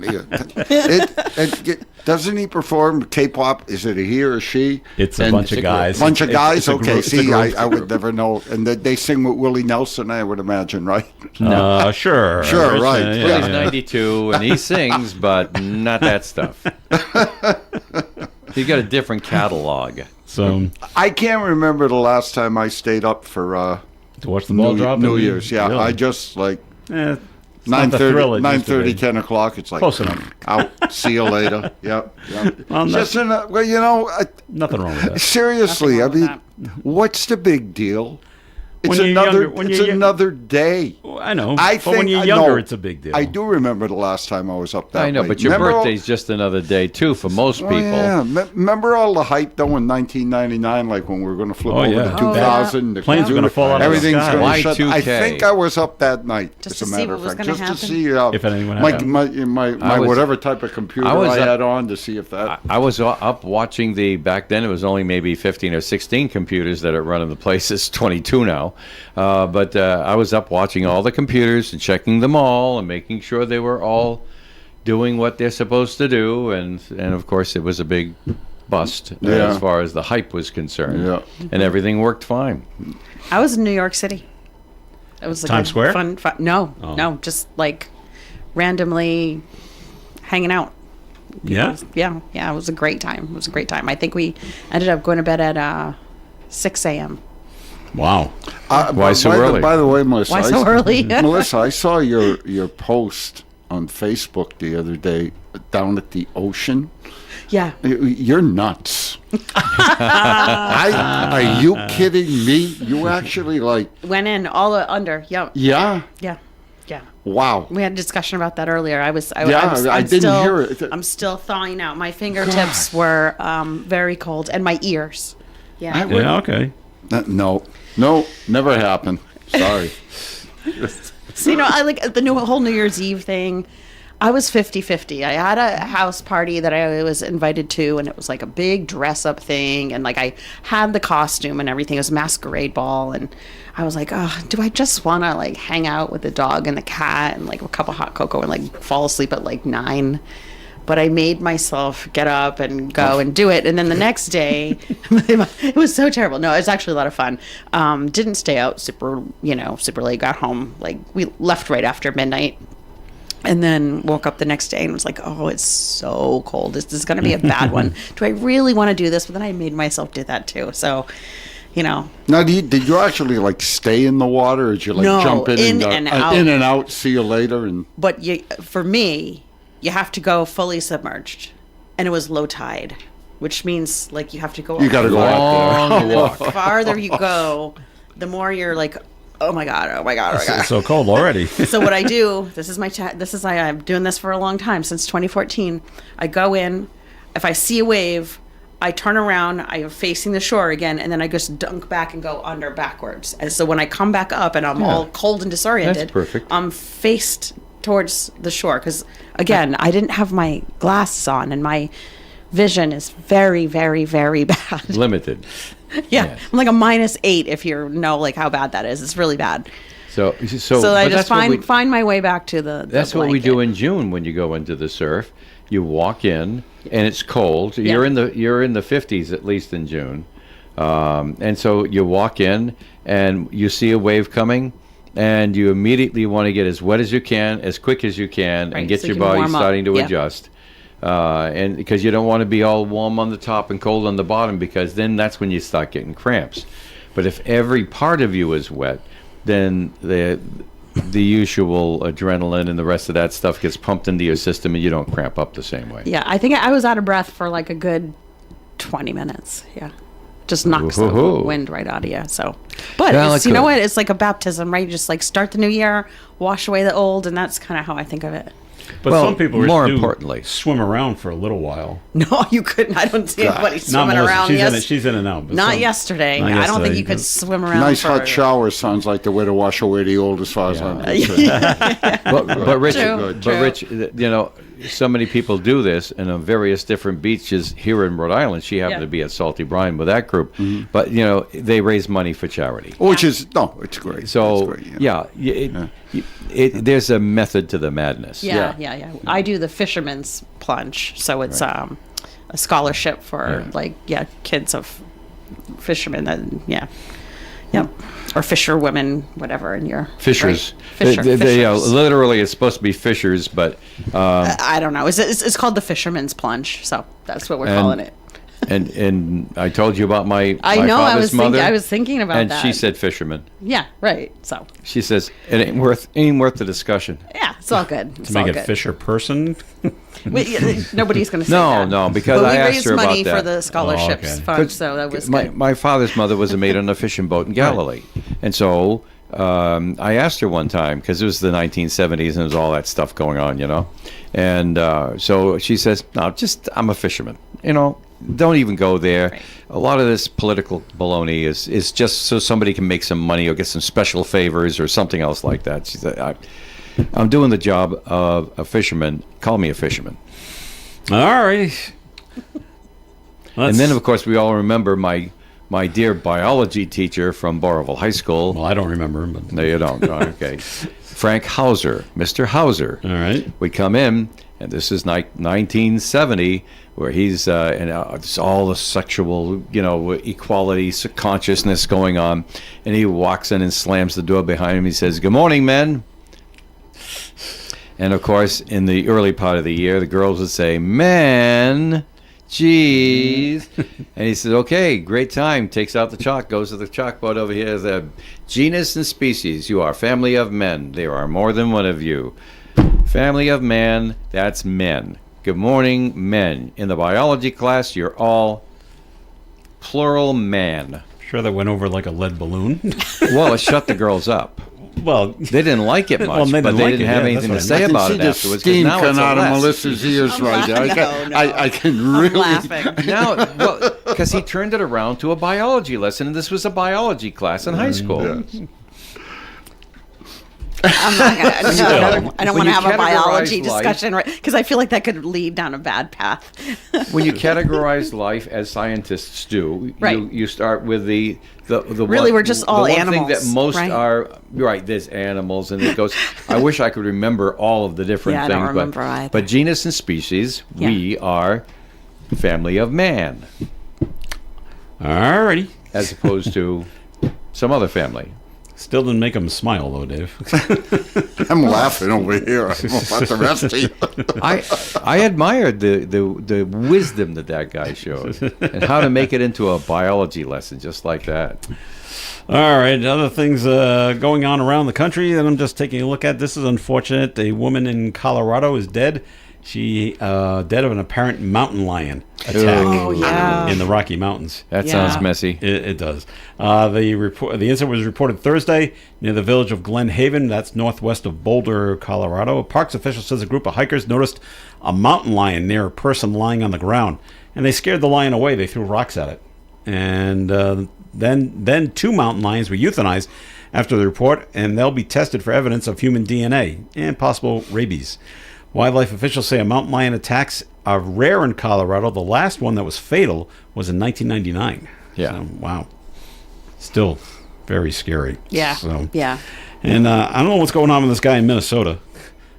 Doesn't he perform K-pop? Is it a he or a she? It's a bunch of guys. Bunch of guys? Okay, see, I would never know. And they sing with Willie Nelson, I would imagine, right? No, sure. Sure, right. Willie's 92, and he sings, but not that stuff. He's got a different catalog. So I can't remember the last time I stayed up for... to watch the ball drop? New Year's, yeah. Really? I just, 9:30, 10 o'clock, it's like... Close enough. Out, see you later. Yep. Well, nothing wrong with that. Seriously, I mean, what's the big deal? It's another day. I know. But when you're younger, it's a big deal. I do remember the last time I was up that I know, late. but your birthday's just another day, too, for most people. Yeah. Remember all the hype, though, in 1999, like when we were going to flip over to 2000? The plane's going to fall out of the sky. Everything's going to shut. Y2K. I think I was up that night, just as a to see matter what of was fact. going to Just happen? to see if anyone happened. my whatever type of computer I had on to see if that... I was up watching back then it was only maybe 15 or 16 computers that are running the place. It's 22 now. But I was up watching all the computers and checking them all and making sure they were all doing what they're supposed to do. And of course, it was a big bust as far as the hype was concerned. Yeah. And everything worked fine. I was in New York City. It was Times Square? Fun. No, just like randomly hanging out. Yeah? It was a great time. I think we ended up going to bed at 6 a.m. Wow. Why so early? By the way, Melissa. Why so early? Melissa, I saw your post on Facebook the other day down at the ocean. Yeah. You're nuts. Are you kidding me? You actually went in all under. Yeah. Yeah? Yeah. Wow. We had a discussion about that earlier. I didn't hear it. I'm still thawing out. My fingertips were very cold, and my ears. Yeah. Okay. No, never happened. Sorry. So, I like the whole New Year's Eve thing. I was 50-50. I had a house party that I was invited to, and it was like a big dress-up thing, and I had the costume and everything. It was a masquerade ball, and I was like, oh, do I just want to hang out with the dog and the cat and a cup of hot cocoa and fall asleep at 9? But I made myself get up and go and do it. And then the next day, it was so terrible. No, it was actually a lot of fun. Didn't stay out super late. Got home, we left right after midnight. And then woke up the next day and was like, oh, it's so cold. This is going to be a bad one. Do I really want to do this? But then I made myself do that too. So, Now, did you actually stay in the water, or did you jump in and out? In and out, see you later? But for me... you have to go fully submerged. and it was low tide, which means like you have to go. You got to go out there. The farther you go, the more you're like, oh my god, oh my god, oh my god. It's so cold already. So what I do, I'm doing this for a long time, since 2014. I go in, if I see a wave, I turn around, I am facing the shore again, and then I just dunk back and go under backwards. And so when I come back up and I'm all cold and disoriented, That's perfect. I'm faced towards the shore. Because, again, I didn't have my glasses on, and my vision is very, very, very bad. Limited. Yeah. I'm like a -8 if you know like how bad that is. It's really bad. So I just find my way back to the That's what we do in June when you go into the surf. You walk in, and it's cold. You're in the 50s at least in June, and so you walk in and you see a wave coming, and you immediately want to get as wet as you can, as quick as you can, and get so your you can body warm up. starting to Yeah. adjust. And because you don't want to be all warm on the top and cold on the bottom, because then that's when you start getting cramps. But if every part of you is wet, then the usual adrenaline and the rest of that stuff gets pumped into your system, and you don't cramp up the same way. Yeah, I think I was out of breath for like a good 20 minutes. Yeah. Just knocks the wind right out of you. So, but you know what? It's like a baptism, right? You just like start the new year, wash away the old, and that's kind of how I think of it. But some people more do importantly, swim around for a little while. No, you couldn't. I don't see anybody swimming around. She's in and out. But not yesterday. I don't think you could swim around. Nice hot shower sounds like the way to wash away the old, as far as I'm concerned. But Rich, True. Rich, you know, so many people do this, and on various different beaches here in Rhode Island. She happened to be at Salty Brine with that group, but you know, they raise money for charity, which is it's great. So it's great, there's a method to the madness. Yeah. I do the fisherman's plunge, so it's a scholarship for kids of fishermen. Or fisher women, whatever. In your fishers, right? Fishers. Literally, it's supposed to be fishers, but I don't know. It's called the fisherman's plunge, so that's what we're calling it. And I told you about my I know. father's mother. I was thinking about that. And she said fisherman. Yeah, right. So she says it ain't worth the discussion. Yeah, it's all good. It's to make all it good. fisher person. Nobody's going to say that. No, because I asked her about that. We raised money for the scholarships fund, so that was good. My father's mother was a maid on a fishing boat in Galilee, and so I asked her one time, because it was the 1970s and there was all that stuff going on, you know, and so she says, "No, I'm a fisherman, you know." Don't even go there. Right. A lot of this political baloney is just so somebody can make some money or get some special favors or something else like that. She said, I'm doing the job of a fisherman. Call me a fisherman. All right. And then, of course, we all remember my dear biology teacher from Boroville High School. Well, I don't remember him. But... No, you don't. Okay. Frank Hauser, Mr. Hauser. All right. We come in, and this is 1970, where he's and it's all the sexual, equality consciousness going on, and he walks in and slams the door behind him. He says, "Good morning, men." And of course, in the early part of the year, the girls would say, "Men, geez." And he says, "Okay, great time." Takes out the chalk, goes to the chalkboard over here. The genus and species. You are family of men. There are more than one of you. Family of man, that's men. Good morning, men. In the biology class, you're all plural man. Sure that went over like a lead balloon. Well, it shut the girls up. Well, they didn't like it much, well, but they didn't have anything to say about it afterwards. Steam now coming it's out of less. Melissa's ears right now. I can I'm really. laughing. Now, well, because he turned it around to a biology lesson, and this was a biology class in high school. Yes. I'm not gonna. I don't want to have a biology categorize life- discussion, right? Because I feel like that could lead down a bad path. When you categorize life as scientists do, Right. you start with the Really, we're just all the one animals, thing that most right? are right. There's animals, and it goes. I wish I could remember all of the different Yeah, I things, don't remember either. but genus and species, we are family of man, Alrighty. as opposed to some other family. Still didn't make him smile, though, Dave. I'm laughing over here. I don't know about the rest of you. I admired the wisdom that guy showed, and how to make it into a biology lesson just like that. All right, other things going on around the country that I'm just taking a look at. This is unfortunate. A woman in Colorado is dead She dead of an apparent mountain lion attack in the Rocky Mountains. That sounds messy. It does. The incident was reported Thursday near the village of Glen Haven. That's northwest of Boulder, Colorado. A parks official says a group of hikers noticed a mountain lion near a person lying on the ground, and they scared the lion away. They threw rocks at it, and then 2 mountain lions were euthanized after the report, and they'll be tested for evidence of human DNA and possible rabies. Wildlife officials say mountain lion attacks are rare in Colorado. The last one that was fatal was in 1999. Yeah. So, wow. Still very scary. Yeah. So, yeah. And I don't know what's going on with this guy in Minnesota.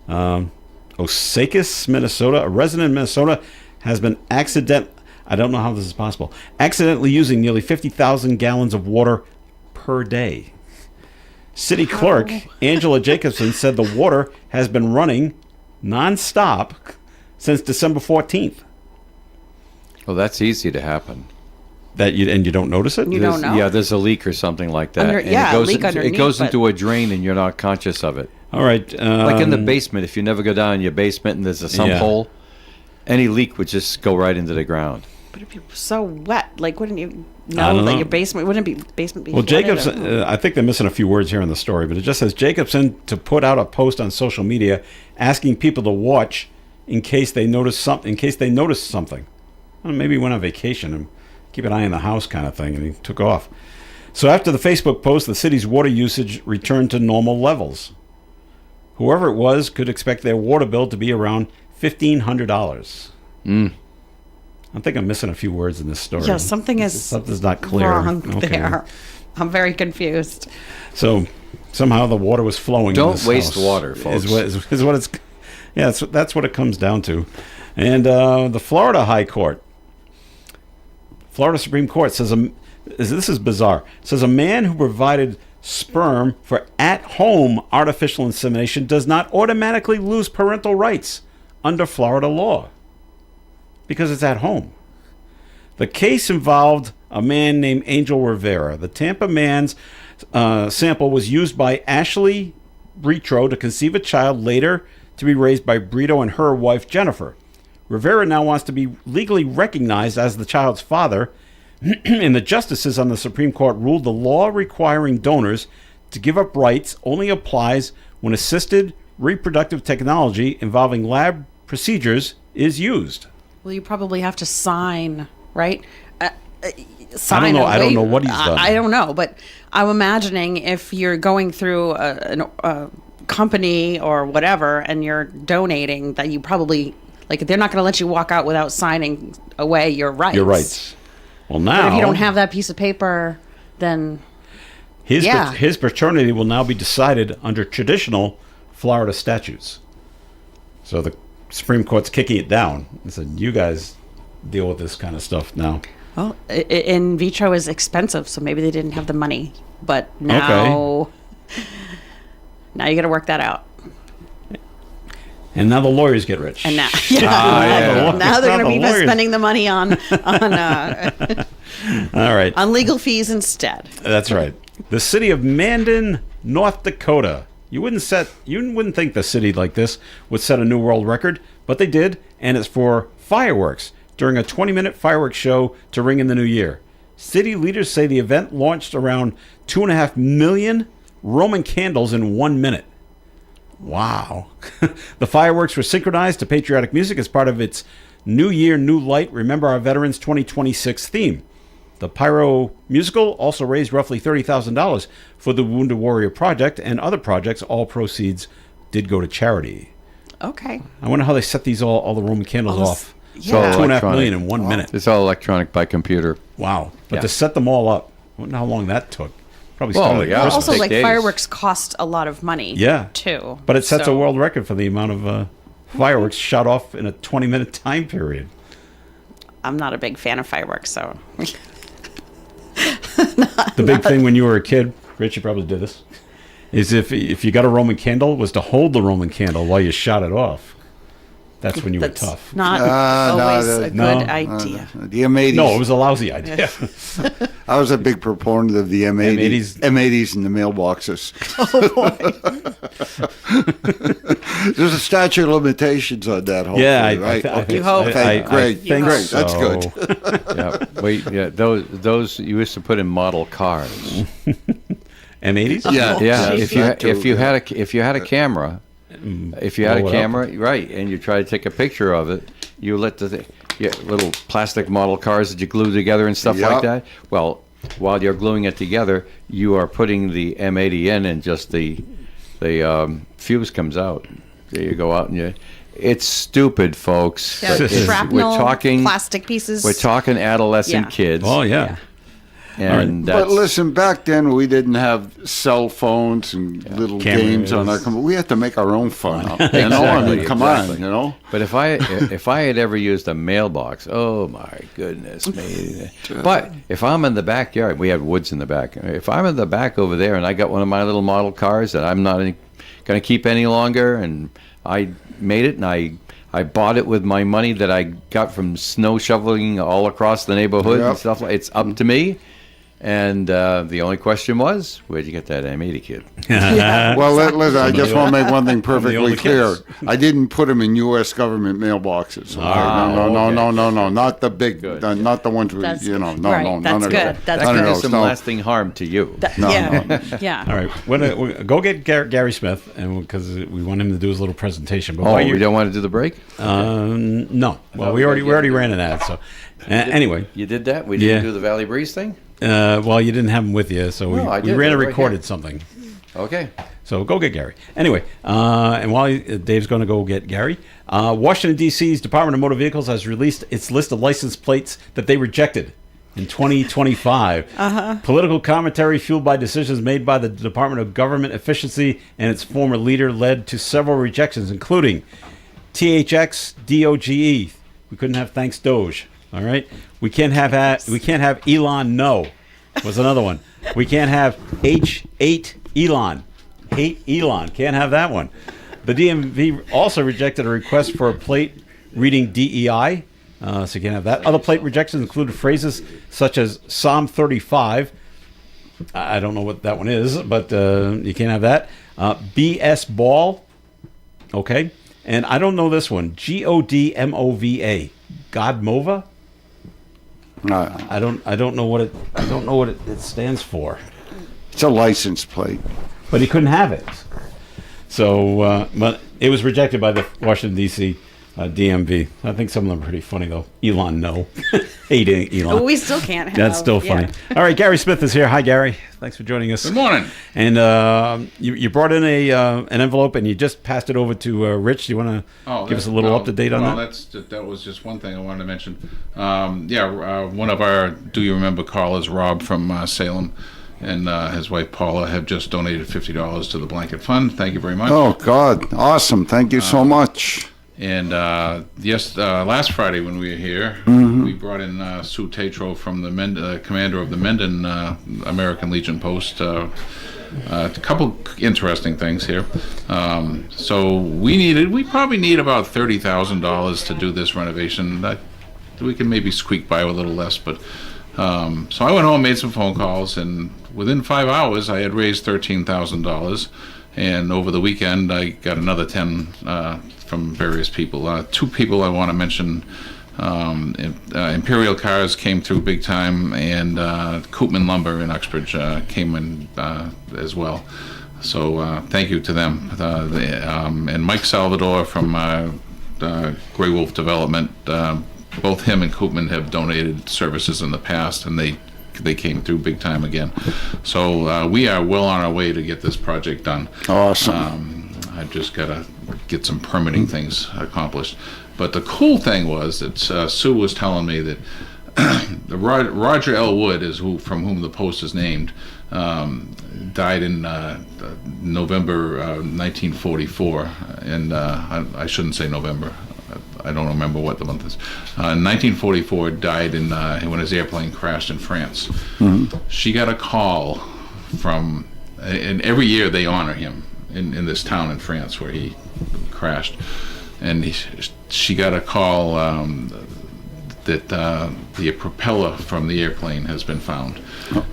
Osakis, Minnesota. A resident in Minnesota has been I don't know how this is possible. Accidentally using nearly 50,000 gallons of water per day. City clerk Angela Jacobson said the water has been running non-stop since December 14th. Well, that's easy to happen. And you don't notice it? You don't know? Yeah, there's a leak or something like that. It goes into a drain and you're not conscious of it. All right. Like in the basement, if you never go down in your basement and there's a sump hole, any leak would just go right into the ground. But it'd be so wet. Like, wouldn't you know that your basement wouldn't be flooded? Well, Jacobson, I think they're missing a few words here in the story, but it just says Jacobson to put out a post on social media asking people to watch in case they notice something. Well, maybe he went on vacation and keep an eye on the house kind of thing, and he took off. So after the Facebook post, the city's water usage returned to normal levels. Whoever it was could expect their water bill to be around $1,500. I think I'm missing a few words in this story. Yeah, something's not clear. Wrong there. I'm very confused. So somehow the water was flowing. Don't waste water, folks. Is what it's. Yeah, that's what it comes down to. And the Florida Supreme Court says this is bizarre. Says a man who provided sperm for at-home artificial insemination does not automatically lose parental rights under Florida law, because it's at home. The case involved a man named Angel Rivera. The Tampa man's sample was used by Ashley Brito to conceive a child, later to be raised by Brito and her wife, Jennifer. Rivera now wants to be legally recognized as the child's father, and the justices on the Supreme Court ruled the law requiring donors to give up rights only applies when assisted reproductive technology involving lab procedures is used. Well, you probably have to sign, right? I don't know what he's done. I don't know, but I'm imagining if you're going through a company or whatever and you're donating, that you probably, like, they're not going to let you walk out without signing away your rights. Your rights. Well, now, but if you don't have that piece of paper, then his paternity will now be decided under traditional Florida statutes. So the Supreme Court's kicking it down and said, you guys deal with this kind of stuff now. Well, in vitro is expensive, so maybe they didn't have the money. But now, now you got to work that out. And now the lawyers get rich. And now, now they're going to be spending the money on all right, on legal fees instead. That's right. The city of Mandan, North Dakota. You wouldn't think the city like this would set a new world record, but they did, and it's for fireworks during a 20-minute fireworks show to ring in the new year. City leaders say the event launched around 2.5 million Roman candles in 1 minute. Wow. The fireworks were synchronized to patriotic music as part of its New Year, New Light, Remember Our Veterans 2026 theme. The Pyro musical also raised roughly $30,000 for the Wounded Warrior Project and other projects. All proceeds did go to charity. Okay. I wonder how they set these all the Roman candles off. Yeah. 2.5 million in 1 minute. It's all electronic by computer. Wow. But to set them all up, I wonder how long that took. Probably started at Christmas. Also, like, fireworks cost a lot of money. Yeah. Too. But it sets a world record for the amount of fireworks shot off in a 20-minute time period. I'm not a big fan of fireworks, so. The big thing when you were a kid, Rich, you probably did this, is if you got a Roman candle, was to hold the Roman candle while you shot it off. That's when you That's were tough. not always a good idea. The M80s. No, it was a lousy idea. I was a big proponent of the M80s, M80s in the mailboxes. There's a statute of limitations on that whole thing, right? You hope. Great. That's good. Those you used to put in model cars. M80s? Yeah. If you had a camera, right, and you try to take a picture of it, you let the little plastic model cars that you glue together and stuff like that. Well, while you're gluing it together, you are putting the M80 in, and just the fuse comes out. There you go out, and it's stupid, folks. Yeah, shrapnel, we're talking plastic pieces. We're talking adolescent kids. Oh yeah. And but listen, back then we didn't have cell phones and little games on our computer. We had to make our own fun up. You know, I mean, come on, you know. But if I had ever used a mailbox, oh my goodness me! But if I'm in the backyard, we had woods in the back. If I'm in the back over there and I got one of my little model cars that I'm not going to keep any longer, and I made it and I bought it with my money that I got from snow shoveling all across the neighborhood and stuff. It's up to me. And the only question was, where'd you get that M80 kid? Well, listen, I just want to make one thing perfectly clear. I didn't put them in U.S. government mailboxes. Okay? No, not the big, not the ones with, That's no, that's good. That's That good. could do some lasting harm to you. Yeah. All right, go get Gary Smith, and because we want him to do his little presentation. But we don't want to do the break? No. Well, we already ran an ad. So anyway, you did that. We didn't do the Valley Breeze thing. Well, you didn't have him with you, so we ran and recorded something. Okay. So go get Gary. Anyway, and while Dave's going to go get Gary, Washington, D.C.'s Department of Motor Vehicles has released its list of license plates that they rejected in 2025. Political commentary fueled by decisions made by the Department of Government Efficiency and its former leader led to several rejections, including THX, DOGE. We couldn't have thanks Doge. All right. We can't have Elon. No, was another one. We can't have H8 Elon. Hate Elon. Can't have that one. The DMV also rejected a request for a plate reading DEI. So you can't have that. Other plate rejections included phrases such as Psalm 35. I don't know what that one is, but you can't have that. BS Ball. Okay. And I don't know this one. GODMOVA. Godmova. I don't know what it stands for. It's a license plate. But he couldn't have it. So, but it was rejected by the Washington D.C. DMV. I think some of them are pretty funny though. Elon, no. Hating Elon. We still can't have. That's still funny. All right, Gary Smith is here. Hi, Gary. Thanks for joining us. Good morning. And you brought in an envelope and you just passed it over to Rich. Do you want to give us a little up to date on that? That was just one thing I wanted to mention. One of our Do You Remember callers, Rob from Salem, and his wife Paula have just donated $50 to the Blanket Fund. Thank you very much. Oh, God. Awesome. Thank you so much. And last Friday when we were here, we brought in Sue Tatro from the commander of the Mendon American Legion Post. A couple interesting things here. So we probably need about $30,000 to do this renovation. We can maybe squeak by with a little less, but so I went home, made some phone calls, and within 5 hours I had raised $13,000. And over the weekend I got another 10 from various people. Two people I want to mention. Imperial Cars came through big time, and Koopman Lumber in Uxbridge came in as well. So thank you to them. And Mike Salvador from Grey Wolf Development. Both him and Koopman have donated services in the past, and they came through big time again. So we are well on our way to get this project done. Awesome. I've just got to get some permitting things accomplished. But the cool thing was that Sue was telling me that Roger L. Wood, from whom the post is named, died in November 1944. And I shouldn't say November. I don't remember what the month is. 1944, died when his airplane crashed in France. She got a call from, and every year they honor him in this town in France where he crashed. and she got a call that the propeller from the airplane has been found,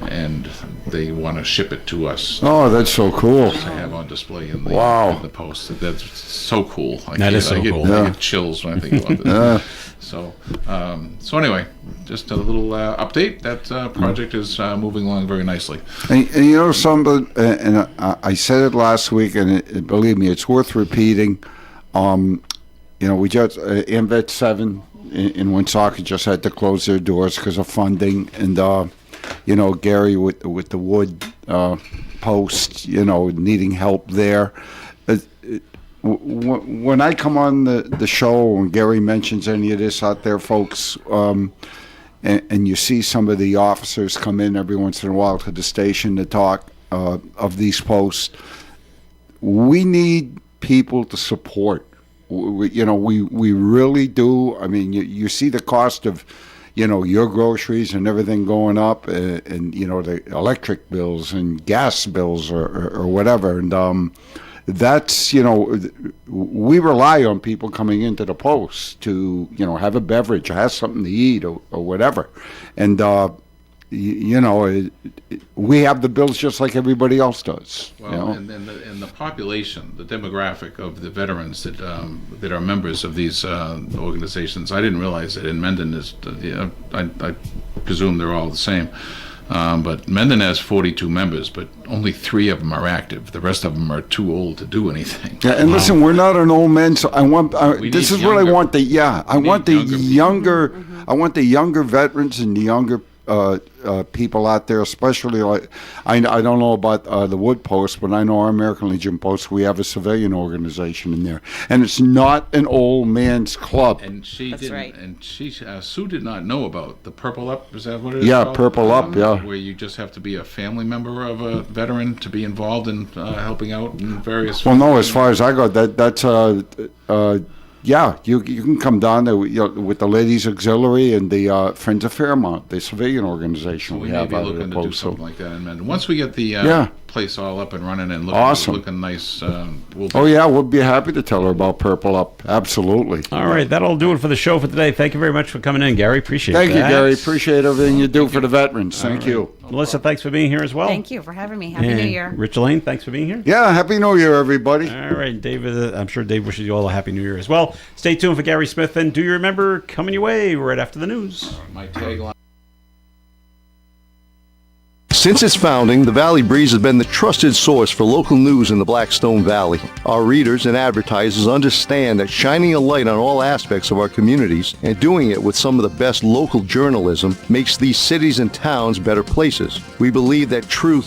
and they want to ship it to us. Oh, that's so cool. To have on display in the, wow. in the post. That's so cool. That is so cool. I get chills when I think about this. So anyway, just a little update. That project is moving along very nicely. And you know something, and I said it last week, and believe me, it's worth repeating. You know, we just AMVET 7 in Woonsocket just had to close their doors because of funding, and you know, Gary with the wood post, you know, needing help there. When I come on the show, when Gary mentions any of this out there, folks, and you see some of the officers come in every once in a while to the station to talk of these posts, we need people to support. You know, we really do. I mean, you see the cost of, you know, your groceries and everything going up, and you know, the electric bills and gas bills or whatever, and that's, you know, we rely on people coming into the post to, you know, have a beverage, have something to eat or whatever, and you know, we have the bills just like everybody else does. Well, you know? and the population, the demographic of the veterans that are members of these organizations, I didn't realize that in Mendon is, I presume they're all the same. But Mendon has 42 members, but only 3 of them are active. The rest of them are too old to do anything. Yeah, and listen, we're not an old man, so I want. This is what I want. I want the younger. I want the younger veterans and the younger people out there, especially like I don't know about the Wood Post, but I know our American Legion Post. We have a civilian organization in there, and it's not an old man's club. And she That's didn't. right. And she Sue did not know about the Purple Up. Is that what it is? Yeah, called? Purple Up. Yeah, where you just have to be a family member of a veteran to be involved in helping out in various. Well, no, as far as I go, that's yeah, you can come down there with the Ladies Auxiliary and the Friends of Fairmont, the civilian organization So we have may be out looking of the to do post. something like that in Mendon. Once we get the place all up and running and looking nice, we'll. Oh yeah, we'll be happy to tell her about Purple Up. Absolutely. All right, that'll do it for the show for today. Thank you very much for coming in, Gary. Appreciate it. Thank you, Gary. Appreciate everything you do for the veterans. Thank you. Melissa, thanks for being here as well. Thank you for having me. Happy New And Year. Rich Lane, thanks for being here. Yeah, Happy New Year, everybody. All right, David, I'm sure Dave wishes you all a Happy New Year as well. Stay tuned for Gary Smith, and do you remember coming your way right after the news? My tagline. Since its founding, the Valley Breeze has been the trusted source for local news in the Blackstone Valley. Our readers and advertisers understand that shining a light on all aspects of our communities and doing it with some of the best local journalism makes these cities and towns better places. We believe that truth